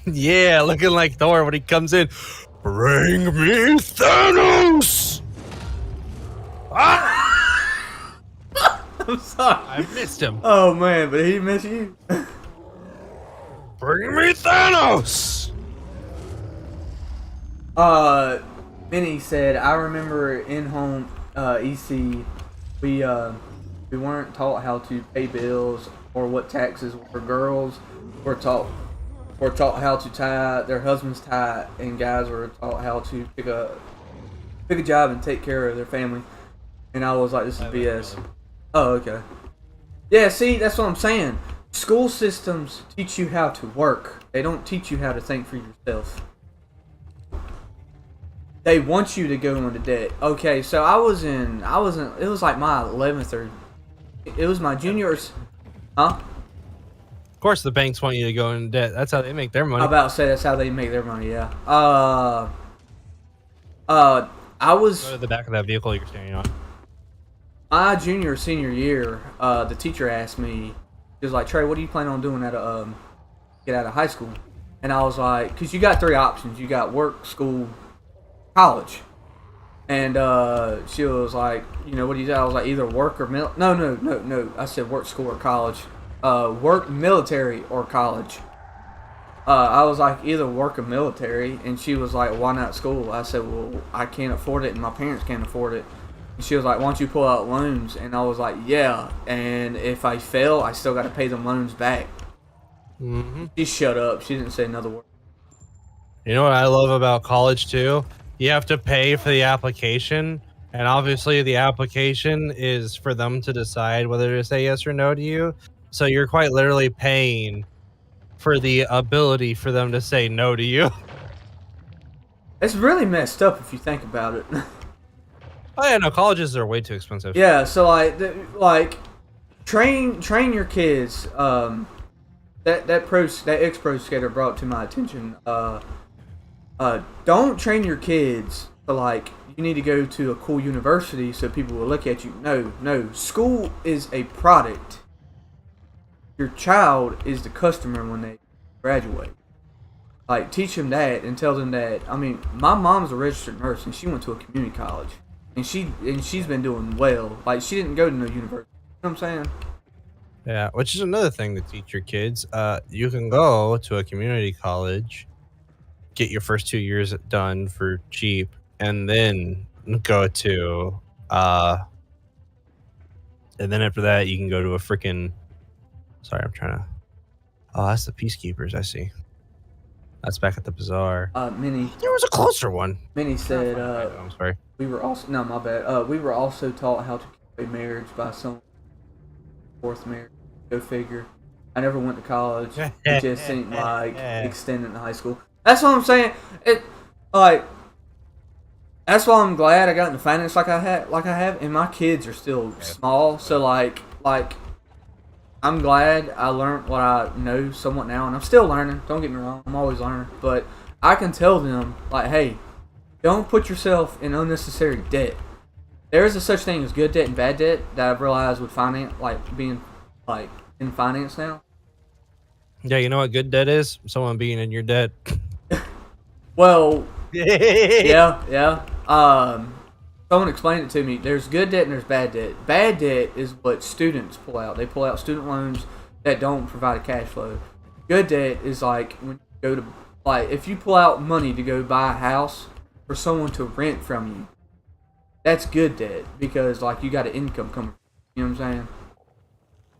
Yeah, looking like Thor when he comes in. Bring me Thanos! I'm sorry. I missed him. Oh man, but he missed you. Bring me Thanos! Minnie said, I remember in home EC, we weren't taught how to pay bills or what taxes were. Girls were taught how to tie their husband's tie, and guys were taught how to pick a job and take care of their family. And I was like, this is BS. Oh, okay. Yeah, see, that's what I'm saying. School systems teach you how to work. They don't teach you how to think for yourself. They want you to go into debt. Okay, so it was like my 11th or it was my juniors. Huh? Of course the banks want you to go into debt. That's how they make their money. I'm about to say that's how they make their money, yeah. I was Go to the back of that vehicle you're standing on. my junior or senior year, the teacher asked me, she was like, Trey, what do you plan on doing get out of high school? And I was like, because you got three options. You got work, school, college. And she was like, what do you say? I was like, either work or no. I said work, school, or college. Work, military, or college. I was like, either work or military. And she was like, why not school? I said, well, I can't afford it and my parents can't afford it. And she was like, why don't you pull out loans? And I was like, yeah. And if I fail, I still got to pay them loans back. Mm-hmm. She shut up. She didn't say another word. You know what I love about college too? You have to pay for the application, and obviously the application is for them to decide whether to say yes or no to you. So you're quite literally paying for the ability for them to say no to you. It's really messed up if you think about it. Oh yeah, no, colleges are way too expensive. Yeah, so train your kids. That ex-pro skater brought to my attention. Don't train your kids to you need to go to a cool university so people will look at you. No. School is a product. Your child is the customer when they graduate. Like, teach them that and tell them that. I mean, my mom's a registered nurse and she went to a community college, and she's been doing well. Like, she didn't go to no university. You know what I'm saying? Yeah, which is another thing to teach your kids. You can go to a community college, get your first 2 years done for cheap, and then go to and then after that you can go to a freaking sorry, I'm trying to oh, that's the Peacekeepers, I see. That's back at the bazaar. Minnie There was a closer one. said, I'm sorry. we were also, no, my bad. We were also taught how to keep a marriage by some fourth marriage. Go figure. I never went to college. It just seemed like extending to high school. That's what I'm saying. That's why I'm glad I got into finance like I have, and my kids are still small. So like I'm glad I learned what I know somewhat now, and I'm still learning. Don't get me wrong, I'm always learning. But I can tell them, like, hey, don't put yourself in unnecessary debt. There is a such thing as good debt and bad debt that I've realized with finance, like being like in finance now. Yeah, you know what good debt is? Someone being in your debt. Well, yeah. Someone explained it to me. There's good debt and there's bad debt. Bad debt is what students pull out. They pull out student loans that don't provide a cash flow. Good debt is like when you go to, like, if you pull out money to go buy a house for someone to rent from you. That's good debt because, like, you got an income coming. You know what I'm saying?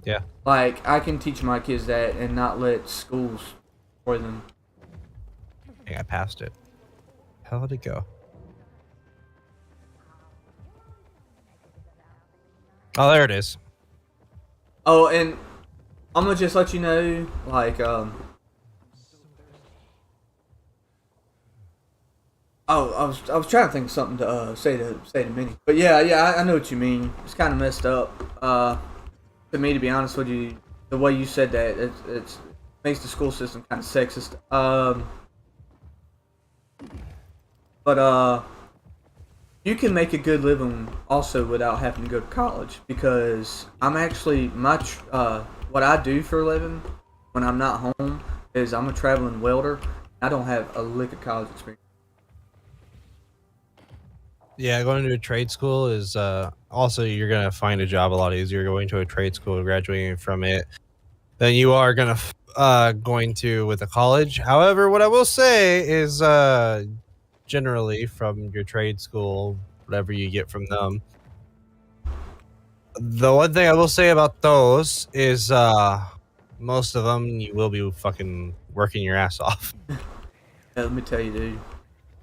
Yeah. Like, I can teach my kids that and not let schools destroy them. I think I passed it. How did it go? Oh, there it is. Oh, and I'm gonna just let you know, like, oh, I was trying to think of something to say to Minnie, but yeah, I know what you mean. It's kind of messed up. To me, to be honest with you, the way you said that, it makes the school system kind of sexist. But you can make a good living also without having to go to college, because I'm actually what I do for a living when I'm not home is I'm a traveling welder. I don't have a lick of college experience. Yeah, going to a trade school is also you're gonna find a job a lot easier going to a trade school, graduating from it, than you are going to with a college. However, what I will say is generally from your trade school, whatever you get from them, the one thing I will say about those is most of them you will be fucking working your ass off. Yeah, let me tell you, dude.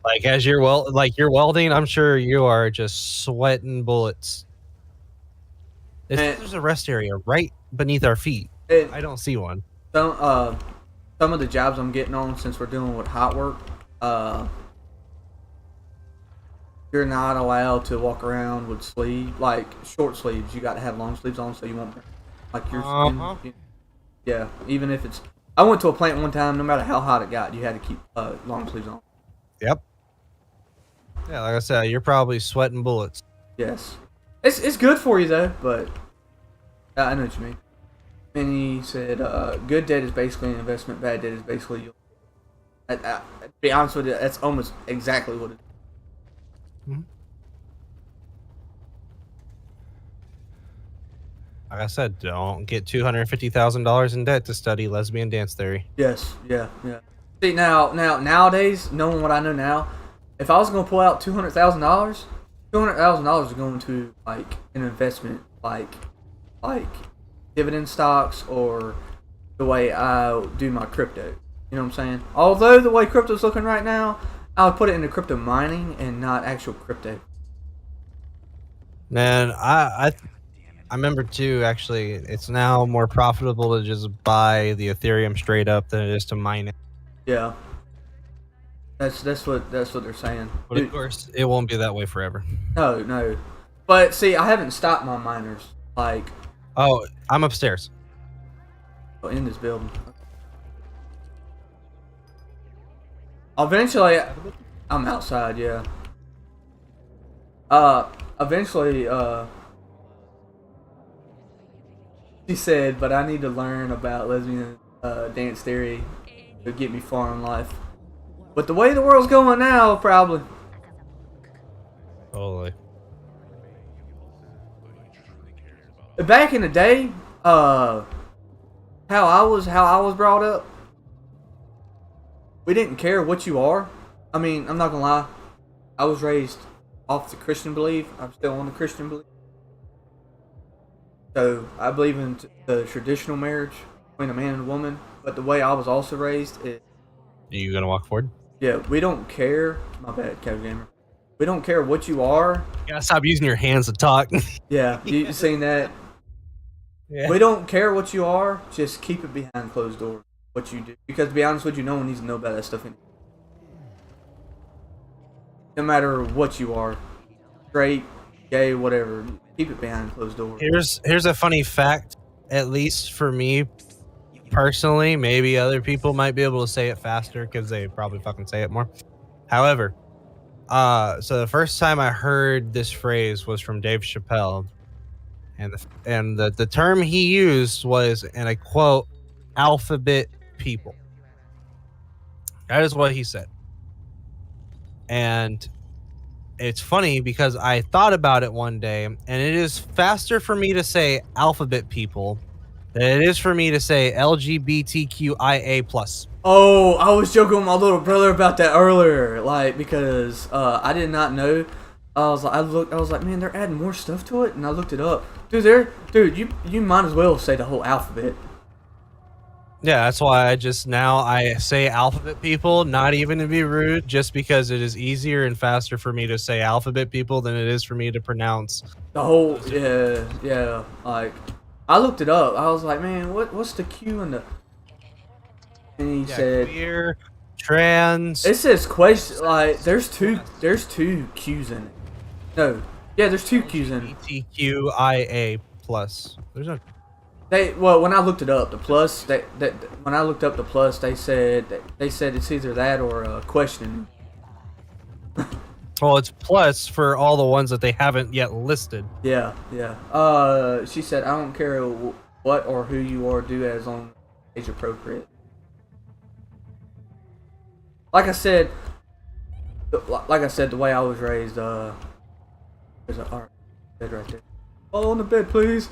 Like as you're you're welding, I'm sure you are just sweating bullets. There's a rest area right beneath our feet. I don't see one. Some of the jobs I'm getting on, since we're dealing with hot work, you're not allowed to walk around with short sleeves. You got to have long sleeves on so you won't like your skin. Yeah, even if it's. I went to a plant one time. No matter how hot it got, you had to keep long sleeves on. Yep. Yeah, like I said, you're probably sweating bullets. Yes, it's good for you though. But I know what you mean. And he said, "Good debt is basically an investment. Bad debt is basically." To be honest with you, that's almost exactly what it is. Mm-hmm. Like I said, don't get $250,000 in debt to study lesbian dance theory. Yes, yeah. See, nowadays, knowing what I know now, if I was going to pull out $200,000 is going to like an investment, like dividend stocks, or the way I do my crypto. You know what I'm saying? Although the way crypto's looking right now, I would put it into crypto mining and not actual crypto. Man, I remember too. Actually, it's now more profitable to just buy the Ethereum straight up than it is to mine it. Yeah, that's what they're saying. But of course, it won't be that way forever. No. But see, I haven't stopped my miners. Like, oh, I'm upstairs. In this building. Eventually, I'm outside. Yeah. Eventually, she said, but I need to learn about lesbian dance theory to get me far in life. But the way the world's going now, probably. Totally. Back in the day, how I was brought up, we didn't care what you are. I mean, I'm not gonna lie, I was raised off the Christian belief. I'm still on the Christian belief. So I believe in the traditional marriage between a man and a woman. But the way I was also raised is, Are you gonna walk forward? yeah, we don't care. My bad, Cave Gamer. We don't care what you are. You gotta stop using your hands to talk. Yeah, you seen that? Yeah. We don't care what you are. Just keep it behind closed doors. What you do, because to be honest with you, no one needs to know about that stuff. No matter what you are, straight, gay, whatever, keep it behind closed doors. Here's a funny fact, at least for me personally. Maybe other people might be able to say it faster because they probably fucking say it more. However, so the first time I heard this phrase was from Dave Chappelle, and the term he used was, and I quote, "alphabet people." That is what he said. And it's funny because I thought about it one day, and it is faster for me to say alphabet people than it is for me to say LGBTQIA plus. Oh, I was joking with my little brother about that earlier, like because I did not know. I was like, man, they're adding more stuff to it, and I looked it up, dude. You might as well say the whole alphabet. Yeah, that's why I say alphabet people, not even to be rude, just because it is easier and faster for me to say alphabet people than it is for me to pronounce. The whole, yeah. Like, I looked it up. I was like, man, what's the Q and the? And he said, queer, trans. it says question. Like, there's two Q's in it. No, yeah, there's two Q's in it. LGBTQIA plus. There's no. When I looked it up, the plus when I looked up the plus, they said it's either that or a question. Well, it's plus for all the ones that they haven't yet listed. Yeah. She said, I don't care what or who you are, do as long as age appropriate. Like I said, the way I was raised, there's an bed right there. Oh, on the bed, please.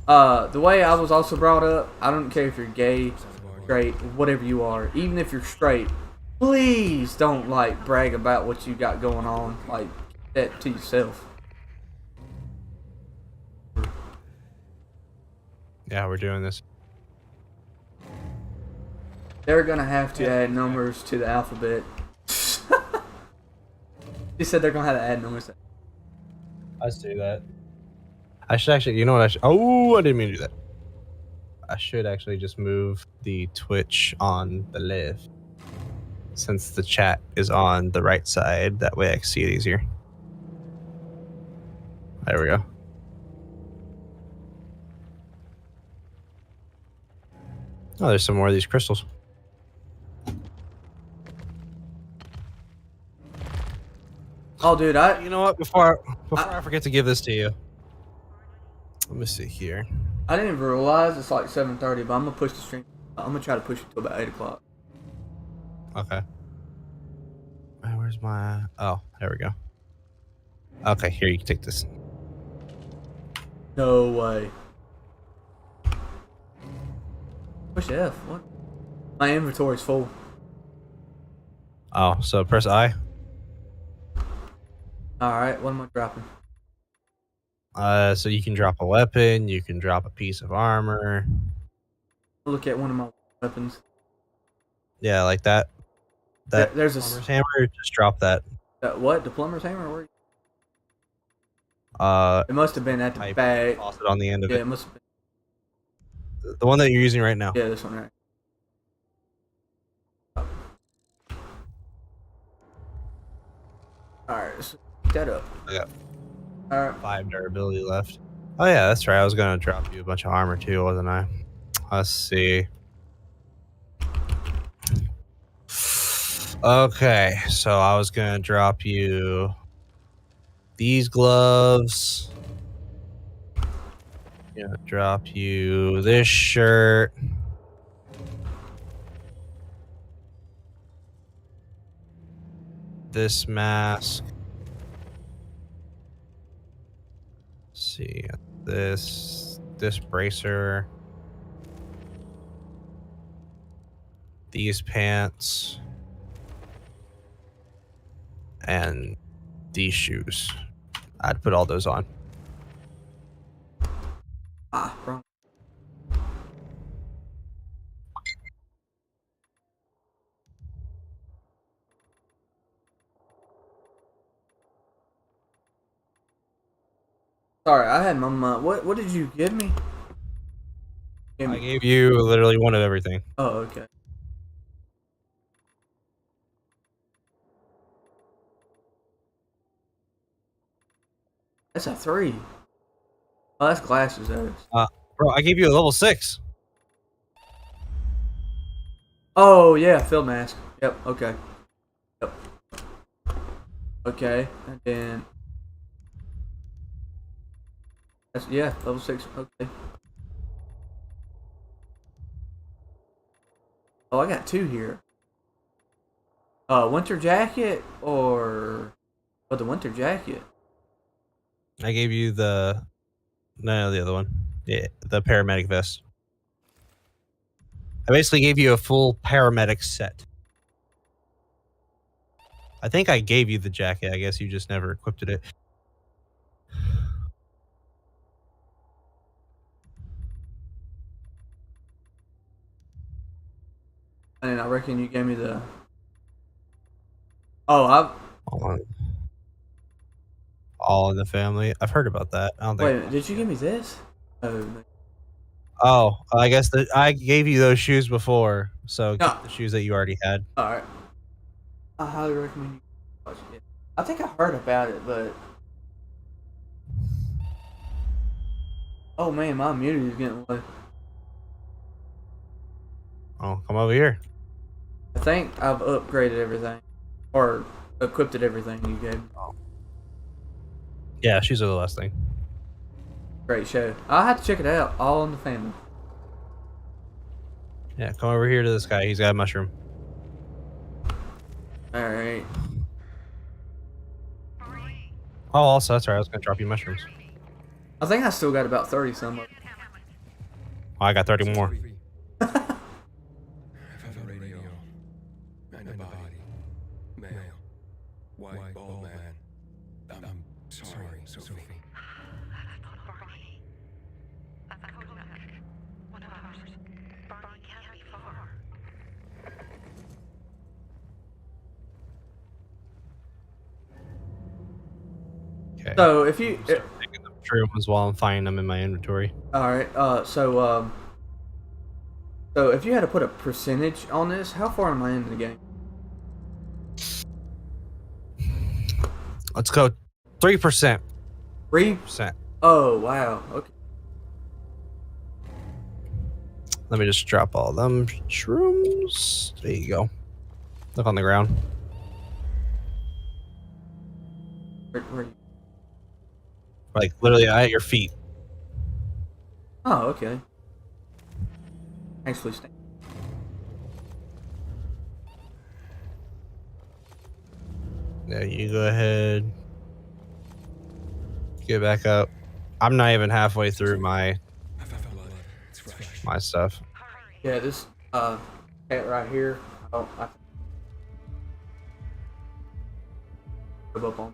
The way I was also brought up, I don't care if you're gay, straight, whatever you are. Even if you're straight, please don't like brag about what you got going on. Like, keep that to yourself. Yeah, we're doing this. They're gonna have to add numbers to the alphabet. He said they're gonna have to add numbers. I see that. I should actually, you know what I should, oh, I didn't mean to do that. I should actually just move the Twitch on the left, since the chat is on the right side. That way I can see it easier. There we go. Oh, there's some more of these crystals. Oh, dude, You know what? Before I forget to give this to you, let me see here. I didn't even realize it's like 7:30, but I'm gonna push the stream. I'm gonna try to push it to about 8 o'clock. Okay. Where's my? Oh, there we go. Okay, here, you can take this. No way. Push F. What? My inventory's full. Oh, so press I. Alright, what am I dropping? So you can drop a weapon, you can drop a piece of armor. Look at one of my weapons. Yeah, like that. There's a plumber's hammer. Just drop that. what? The plumber's hammer? Where? It must have been at the pipe back. faucet on the end of Yeah, it. it must have been. The one that you're using right now. Yeah, this one right. Alright, so pick that up. I got Alright. 5 durability left. Oh yeah, that's right. I was gonna drop you a bunch of armor too, wasn't I? Let's see. Okay, so I was gonna drop you these gloves. Gonna drop you this shirt. This mask. Let's see, this bracer. These pants. And these shoes. I'd put all those on. Ah, wrong. Sorry, I had my mind. What did you give me? I gave you literally one of everything. Oh, okay. That's a 3. Oh, that's glasses, that is. Bro, I gave you a level 6. Oh, yeah, field mask. Yep, okay. Yep. Okay, and then... That's, yeah, level 6, okay. Oh, I got 2 here. Winter jacket or... Oh, the winter jacket. I gave you the... No, the other one. Yeah, the paramedic vest. I basically gave you a full paramedic set. I think I gave you the jacket. I guess you just never equipped it. And I reckon you gave me the... Oh, I... All in the family. I've heard about that. I don't think... Wait a minute, did you give me this? Oh, I guess I gave you those shoes before, so No. keep the shoes that you already had. Alright. I highly recommend you watch it. I think I heard about it, but... Oh man, my immunity is getting low. Oh, come over here. I think I've upgraded everything. Or equipped everything you gave me. Yeah, shoes are the last thing. Great show. I'll have to check it out. All in the family. Yeah, come over here to this guy. He's got a mushroom. Alright. Oh, also, that's right. I was going to drop you mushrooms. I think I still got about 30 some of them. Oh, I got 30 more. I found a radio. And a body. Male. White, bald man. I'm sorry, Sophie. Okay. So if you... Start taking the mushrooms while I'm finding them in my inventory. Alright, so if you had to put a percentage on this, how far am I into the game? Let's go 3%. 3%? Oh, wow. Okay. Let me just drop all them shrooms. There you go. Look on the ground. Where you... Like, literally at your feet. Oh, okay. Actually, stay. Yeah, you go ahead. Get back up. I'm not even halfway through my stuff. Yeah, this cat right here. Oh, I give up on.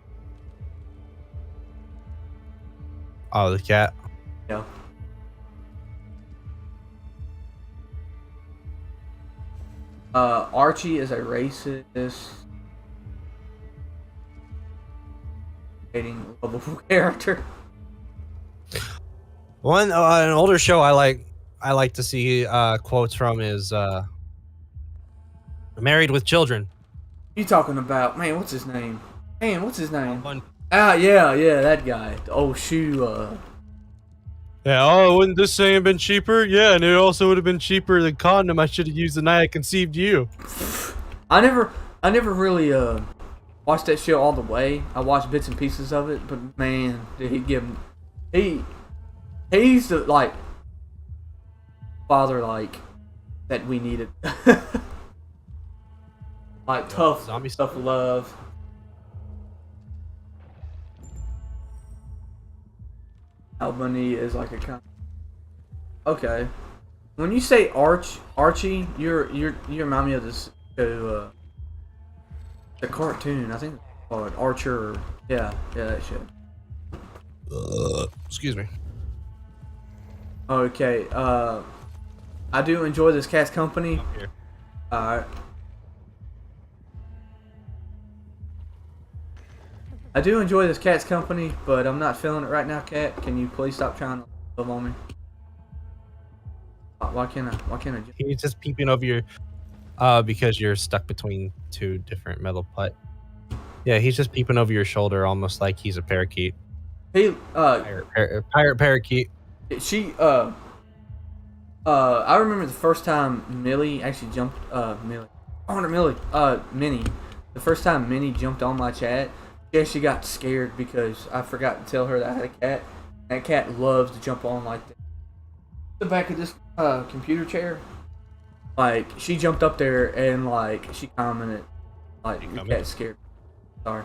Oh, the cat. Yeah. Archie is a racist, hating lovable character. One an older show I like to see quotes from is Married with Children. You talking about, man, what's his name? Man, what's his name? One. Ah, yeah, that guy. The old shoe, Yeah, oh, wouldn't this thing have been cheaper? Yeah, and it also would have been cheaper than condom I should have used the night I conceived you. I never really, watch that shit all the way. I watched bits and pieces of it, but man, did he give him he's the like father like that we needed. Like tough zombie stuff, love. Al Bundy is like a kind. Okay, when you say Archie, you remind me of this show, the cartoon. I think it's called Archer. Yeah, that shit. Excuse me. Okay, I do enjoy this cat's company. Up here. Alright. I do enjoy this cat's company, but I'm not feeling it right now, cat. Can you please stop trying to love on me? Why can't I? He's just peeping over your, because you're stuck between two different metal pipe. Yeah, he's just peeping over your shoulder, almost like he's a parakeet. He, Pirate parakeet. I remember the first time Millie actually jumped, Minnie. The first time Minnie jumped on my chat, she actually got scared because I forgot to tell her that I had a cat. That cat loves to jump on like that. The back of this computer chair. Like, she jumped up there and like, she commented, like, your cat's scared. Sorry.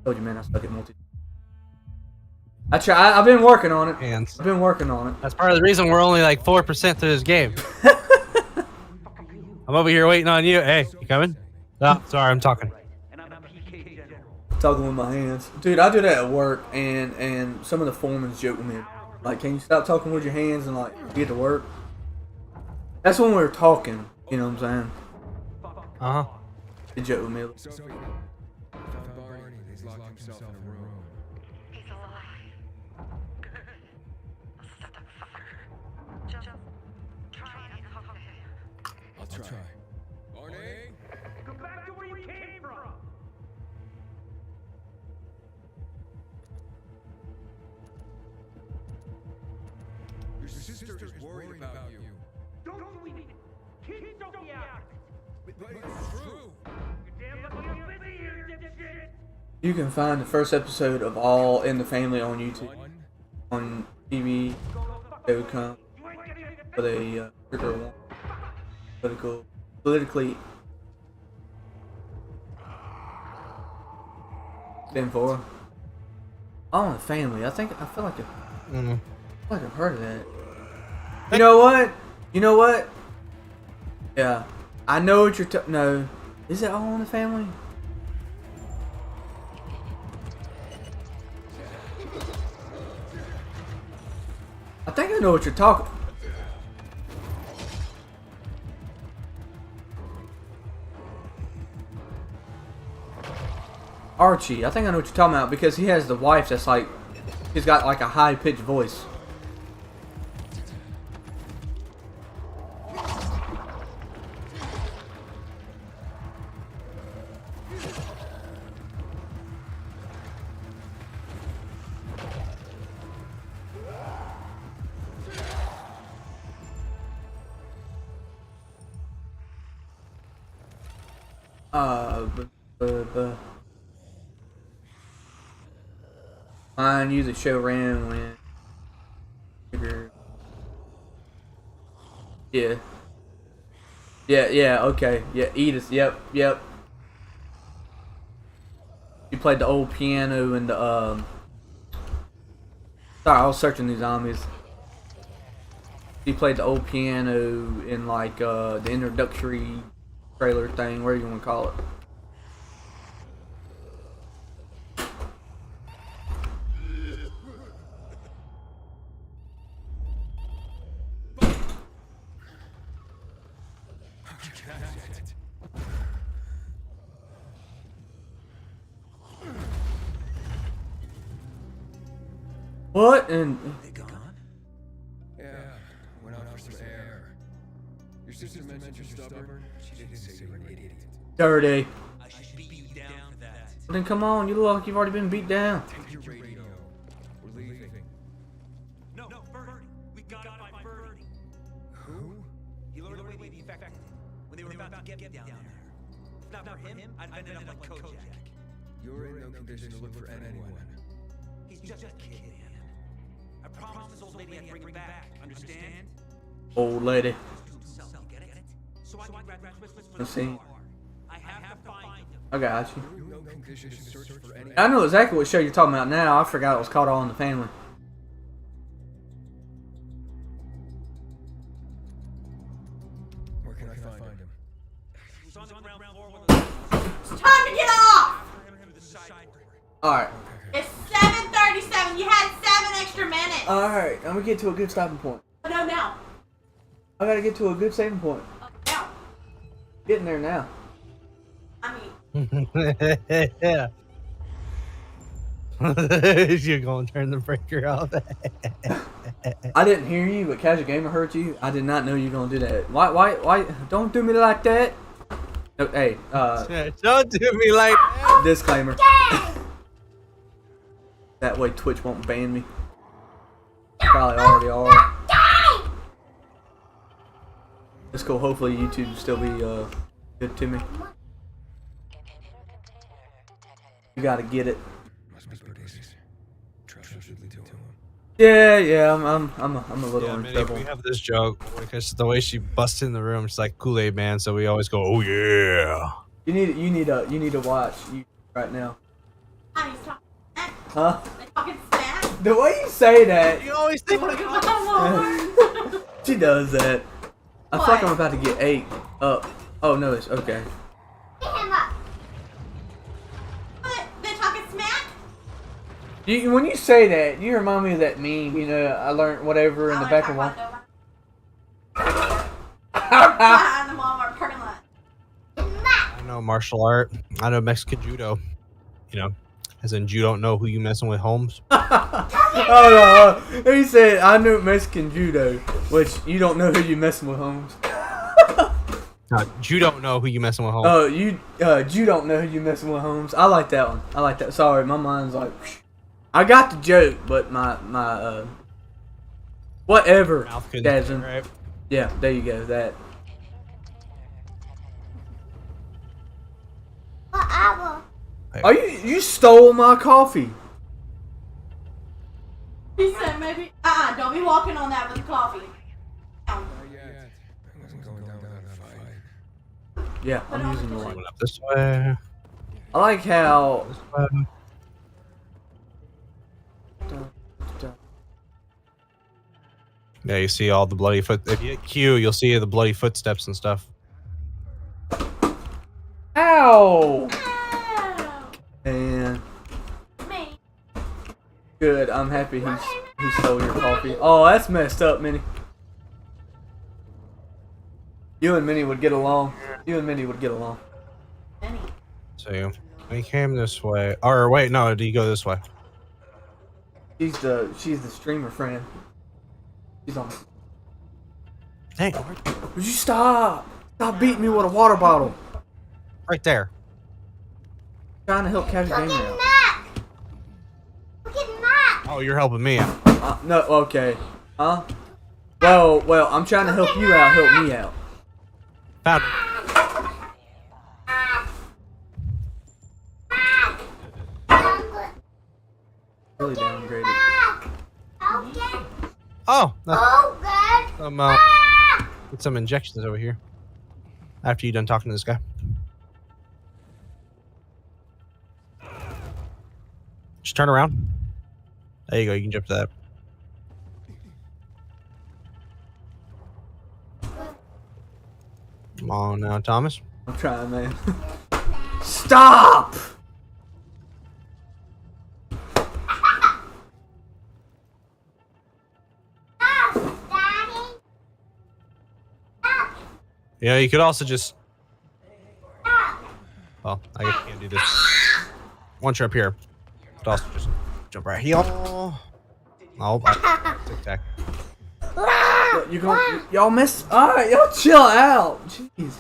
Told you, man, I suck at multi. I've been working on it. Hands. I've been working on it. That's part of the reason we're only like 4% through this game. I'm over here waiting on you. Hey, you coming? No, sorry, I'm talking. Talking with my hands. Dude, I do that at work, and some of the foremen joke with me. Like, can you stop talking with your hands and like get to work? That's when we were talking. You know what I'm saying? Uh huh. They joke with me. So, found Barney. He's locked himself in a room. He's alive. Good. Shut the fucker. Just try and talk to him. I'll try. Barney? Go back to where you came from! Your sister is worried about you. Don't believe it! Keep Sophie out! But it's true. You're damn lucky I'm busy here, dipshit! You can find the first episode of All in the Family on YouTube, One. on TV. They would come You ain't gonna get for the politically. Stand for All in the Family. I feel like I've heard of that. You know what? Yeah, I know what you're. No, is it All in the Family? I think I know what you're talking. Archie, I think I know what you're talking about because he has the wife that's like, he's got like a high pitched voice. Mine usually show ran when. Yeah. Okay. Yeah, Edith. Yep. You played the old piano and the Sorry, I was searching these zombies. He played the old piano in like the introductory trailer thing, whatever you want to call it. What? And They gone? Yeah, went out for some air. Your sister mentioned you're stubborn. She didn't say you're an idiot. dirty. I should beat you down for that. Well, then come on, you look like you've already been beat down. Take your radio. We're leaving. No, Birdie. We gotta find Birdie. Who? He lured away the infected when they were about to get down there. If not for him, I'd have ended up like Kojak. You're in no condition to look for anyone. He's just a kid, man. I promised this old lady I'd bring him back. Understand? Old lady. To himself, you get it? So I can grab Christmas for Let's the see. car. I have to find him. I got you. You're in no condition to search for anyone. I know exactly what show you're talking about now. I forgot it was called All in the Family. Where can I find him? He's on the ground floor with a... It's time to get off! After him through the side door. Alright. It's 7:37. You had 7 extra minutes. Alright, I'm gonna get to a good stopping point. No, now. I gotta get to a good saving point. Now. Getting there now. I mean, Yeah. You're gonna turn the breaker off. I didn't hear you, but Casual Gamer heard you. I did not know you were gonna do that. Why? Don't do me like that. No, hey, Don't do me like that. disclaimer. That way Twitch won't ban me. Probably already are. It's cool. Hopefully YouTube will still be good to me. You gotta get it. Must be pretty easy. Trustworthy to him. Yeah. I'm a little Yeah, in Minnie, trouble. we have this joke because the way she busts in the room, it's like Kool-Aid Man. So we always go, "Oh yeah." You need to watch you right now. honey's talking smack. Huh? They talking smack. The way you say that, You always think like, she does that. I feel like What? I'm about to get ate up. Oh no, it's okay. Get him up. What? They're talking smack? When you say that, you remind me of that meme. You know, I learned whatever in the back of one. Behind the Walmart parking lot. I know martial art. I know Mexican judo. You know, as in you don't know who you messing with, Holmes. Oh no! He said I knew Mexican judo, which you don't know who you messing with, Holmes. No, you don't know who you messing with, Holmes. Oh, you don't know who you messing with, Holmes. I like that one. I like that. Sorry, my mind's like, I got the joke, but my whatever. Mouth couldn't Dadson. say, right? Yeah, there you go. That. Oh, you stole my coffee. He said maybe. Don't be walking on that with the coffee. Not yet. I wasn't going down without a fight. Yeah, I'm using the one. Going up this way. I like how. This way. Yeah, you see all the bloody foot. If you hit Q, you'll see the bloody footsteps and stuff. Ow! Oh, And me. good. I'm happy he stole your coffee. Oh, that's messed up, Minnie. You and Minnie would get along. Benny. So he came this way. Or wait, no, do you go this way? She's the streamer friend. She's on. Dang, Would you stop? Stop beating me with a water bottle. right there. Trying to help Casual Gamer out. Oh, you're helping me out. No, okay. Huh? Well, I'm trying to help you out. Help me out. Found Really downgraded. Oh, get some injections over here. After you're done talking to this guy. Just turn around. There you go. You can jump to that. Come on now, Thomas. I'm trying, man. Stop! Yeah, you could also just. Well, I guess you can't do this. Once you're up here, you could also just jump right here. Oh, tic tac. Look, y'all miss. Alright, y'all chill out. Jeez.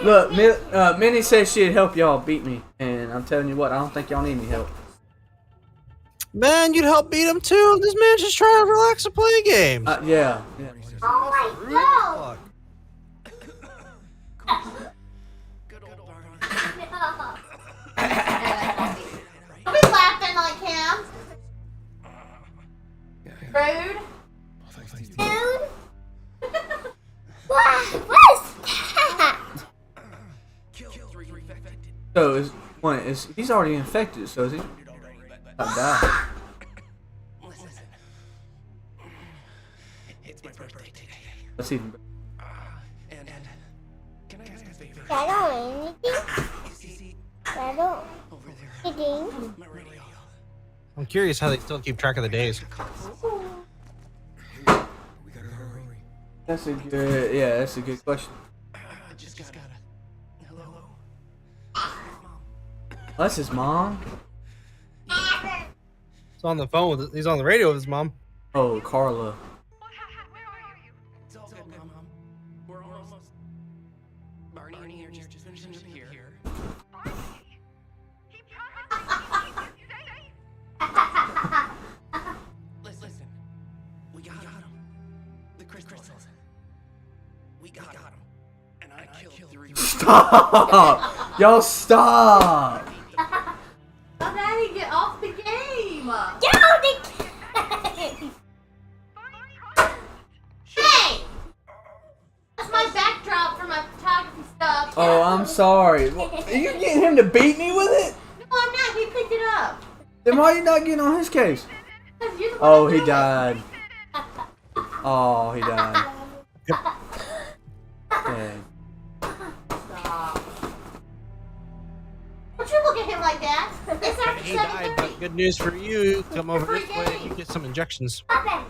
Look, Minnie says she'd help y'all beat me. And I'm telling you what, I don't think y'all need any help. Man, you'd help beat him too. This man's just trying to relax and play games. Yeah. Fuck. Rude. Oh, thanks, Steve. Dude. What's that? Kill 3 infected. So he's already infected, so is he about to die? Listen. It's my birthday today. Let's even And can I ask a favor? I don't anything. See I don't over there, anything. my radio. I'm curious how they still keep track of the days. We gotta hurry. that's a good question. I just gotta. Hello. That's his mom. He's on the phone. He's on the radio with his mom. Oh, Carla. What happened? Where are you? It's all good, Mom. We're almost. Barney here, just finishing up here. Barney? He promised me he'd be safe. Listen. We got him. The crystals. We got him. And I killed 3. Stop! Y'all stop! Oh, Daddy, get off the game. Get out the game. Hey! That's my backdrop for my photography stuff. Oh, I'm sorry. Are you getting him to beat me with it? No, I'm not. He picked it up. Then why are you not getting on his case? 'Cause you're the one Oh, that he did it. died. Oh, he died. Dang. Stop. Don't you look at him like that. It's after He died, 7:30. but good news for you. Come over this way. You get some injections. Barney.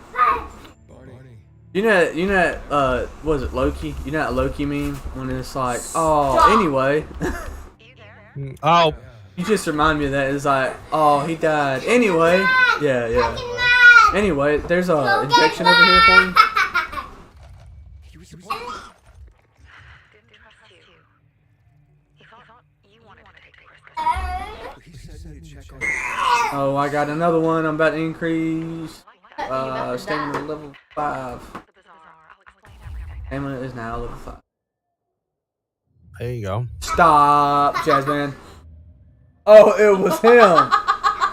You know, was it Loki? You know that Loki meme when it's like, oh, Stop. anyway. You there? Oh, You just remind me of that. It's like, oh, he died. Anyway. Yeah. Anyway, there's a injection over here for you. He was supposed to. Didn't trust you. He thought you wanted to take the risk. He said to check on. Oh, I got another one. I'm about to increase. You about to Stamina die. level 5. The bazaar. I'll explain everything. Stamina is now level 5. there you go. Stop, Jasmine. Oh, it was him.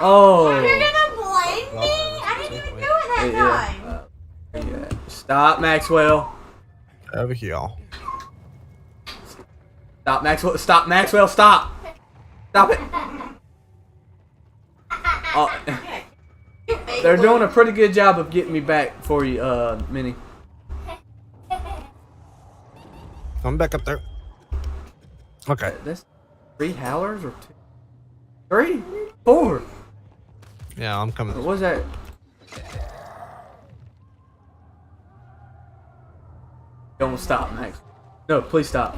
Oh. You're gonna blame me? I didn't even do it that time. Yeah. Stop, Maxwell. Over here. Stop, Maxwell. Stop, Maxwell. Stop. Stop it. Oh, they're doing a pretty good job of getting me back for you, Minnie. I'm back up there. Okay. That's 3 howlers or 2? 3? 4? Yeah, I'm coming. What was that? Don't stop, Max. No, please stop.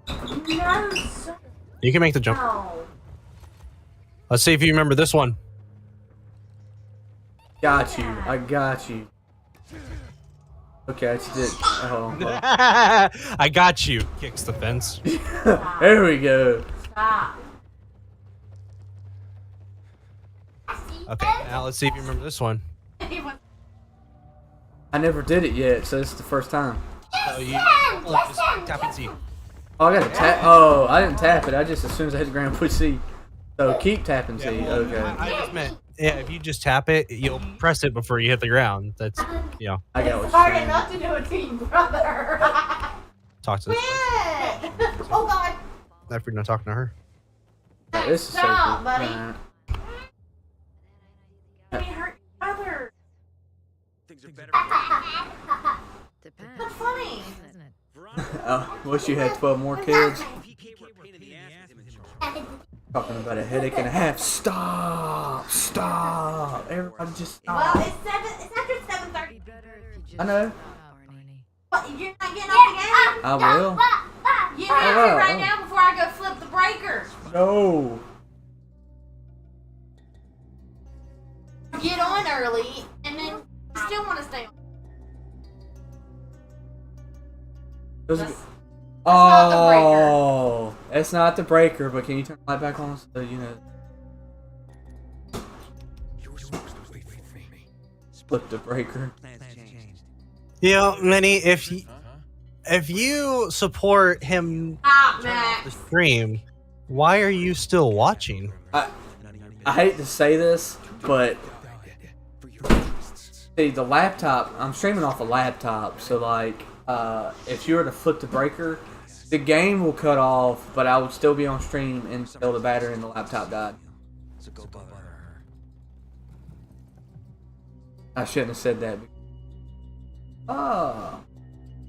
No, sir. You can make the jump. No. Let's see if you remember this one. Got you. I got you. Okay, I just did. Oh, well. I got you. Kicks the fence. There we go. Stop. Okay, now let's see if you remember this one. He was- I never did it yet, so this is the first time. So you just tap and see. Oh, I got to tap. Oh, I didn't tap it. I just, as soon as I hit the ground, put C. So keep tapping C. Okay. I just meant, yeah, if you just tap it, you'll press it before you hit the ground. That's, you know, I got It's what hard you're saying. enough to do it to you, brother. talk to this. Quit. Oh, God. After you're not talking to her. This is so Stop, cool. buddy. Alright. You hurt your brother. Things are better. Depends, That's funny. isn't it? Oh, wish you had 12 more kids. PK were a pain in the ass with him in charge. Talking about a headache and a half. Stop! Stop! Everybody just stop. Well, it's after 7:30. Be better if you just I know. shut up, Barney. What, you're not getting off the game? I will. You need to wow. right now before I go flip the breaker. No. Get on early, and then you still want to stay on. Those are That's- good. not the breaker. Oh, it's not the breaker, but can you turn the light back on so you know? You were supposed to wait for me. Split the breaker. Plans changed. You know, Lenny, if you, if you support him Stop, turn off the Max. stream, why are you still watching? I hate to say this, but see, the laptop, I'm streaming off a laptop, so like, if you were to flip the breaker, the game will cut off, but I would still be on stream until the battery in the laptop died. So go bother her. I shouldn't have said that. Oh,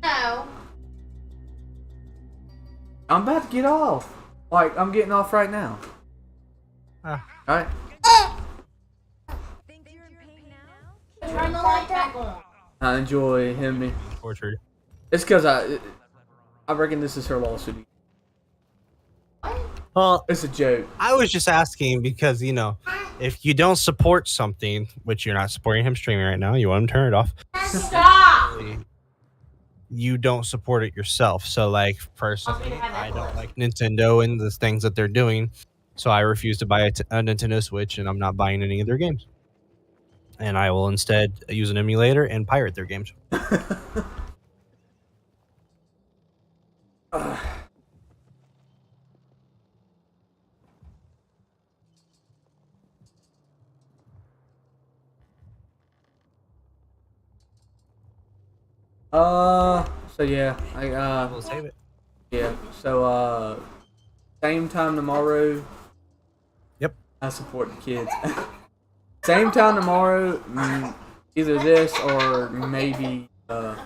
No. I'm about to get off. Like, I'm getting off right now. Alright? Turn the light back on. I enjoy him being Tortured. It's because I reckon this is her lawsuit. Well, It's a joke. I was just asking because, you know, if you don't support something, which you're not supporting him streaming right now, you want him to turn it off. Stop. You don't support it yourself. So, like, personally, I don't like Nintendo and the things that they're doing. So I refuse to buy a Nintendo Switch, and I'm not buying any of their games. And I will instead use an emulator and pirate their games. So yeah, We'll save it. yeah, so, same time tomorrow. Yep. I support the kids. Same time tomorrow, either this or maybe, yeah,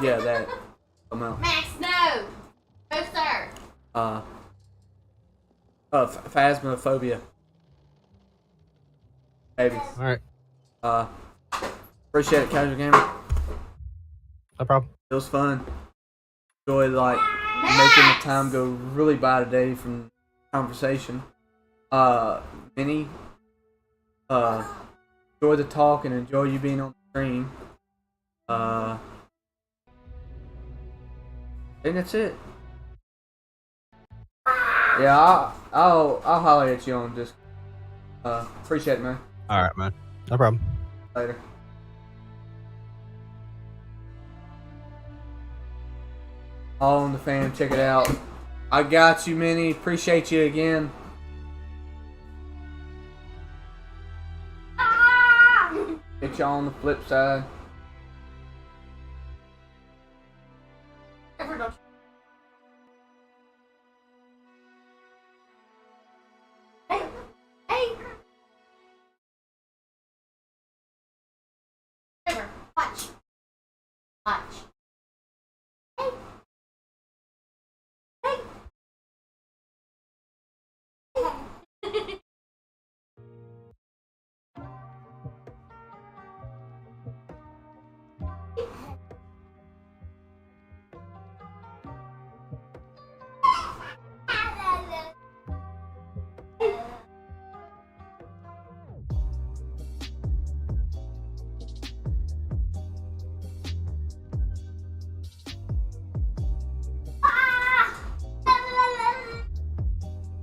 that amount. Max, no. No, sir. Phasmophobia. Maybe. All right. Appreciate it, Casual Gamer. No problem. It was fun. Enjoyed, like, making the time go really by today from conversation. Minnie, enjoy the talk and enjoy you being on the stream. I think that's it. Yeah, I'll holler at you on this. Appreciate it, man. All right, man. No problem. Later. All on the fam, check it out. I got you, Minnie. Appreciate you again. Get y'all on the flip side. Hey. Hey. River, watch. Watch. Hey. Hey.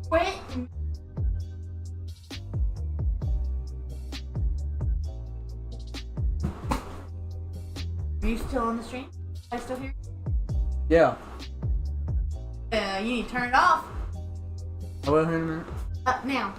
Quit. Are you still on the stream? I still hear Yeah. you? You need to turn it off. I will here in a minute. Now.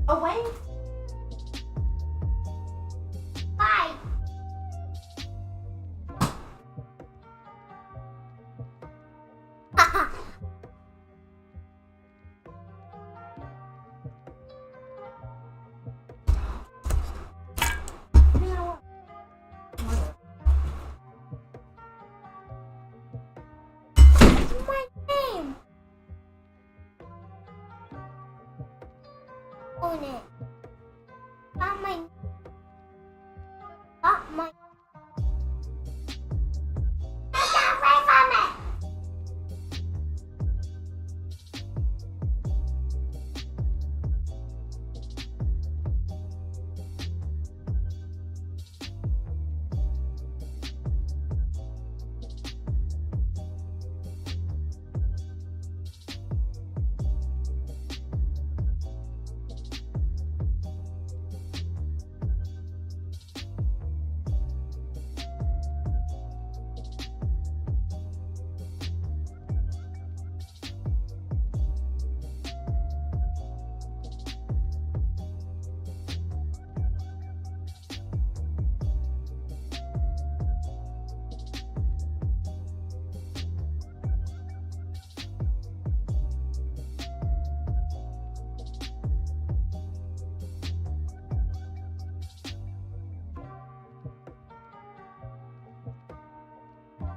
Oh, wait.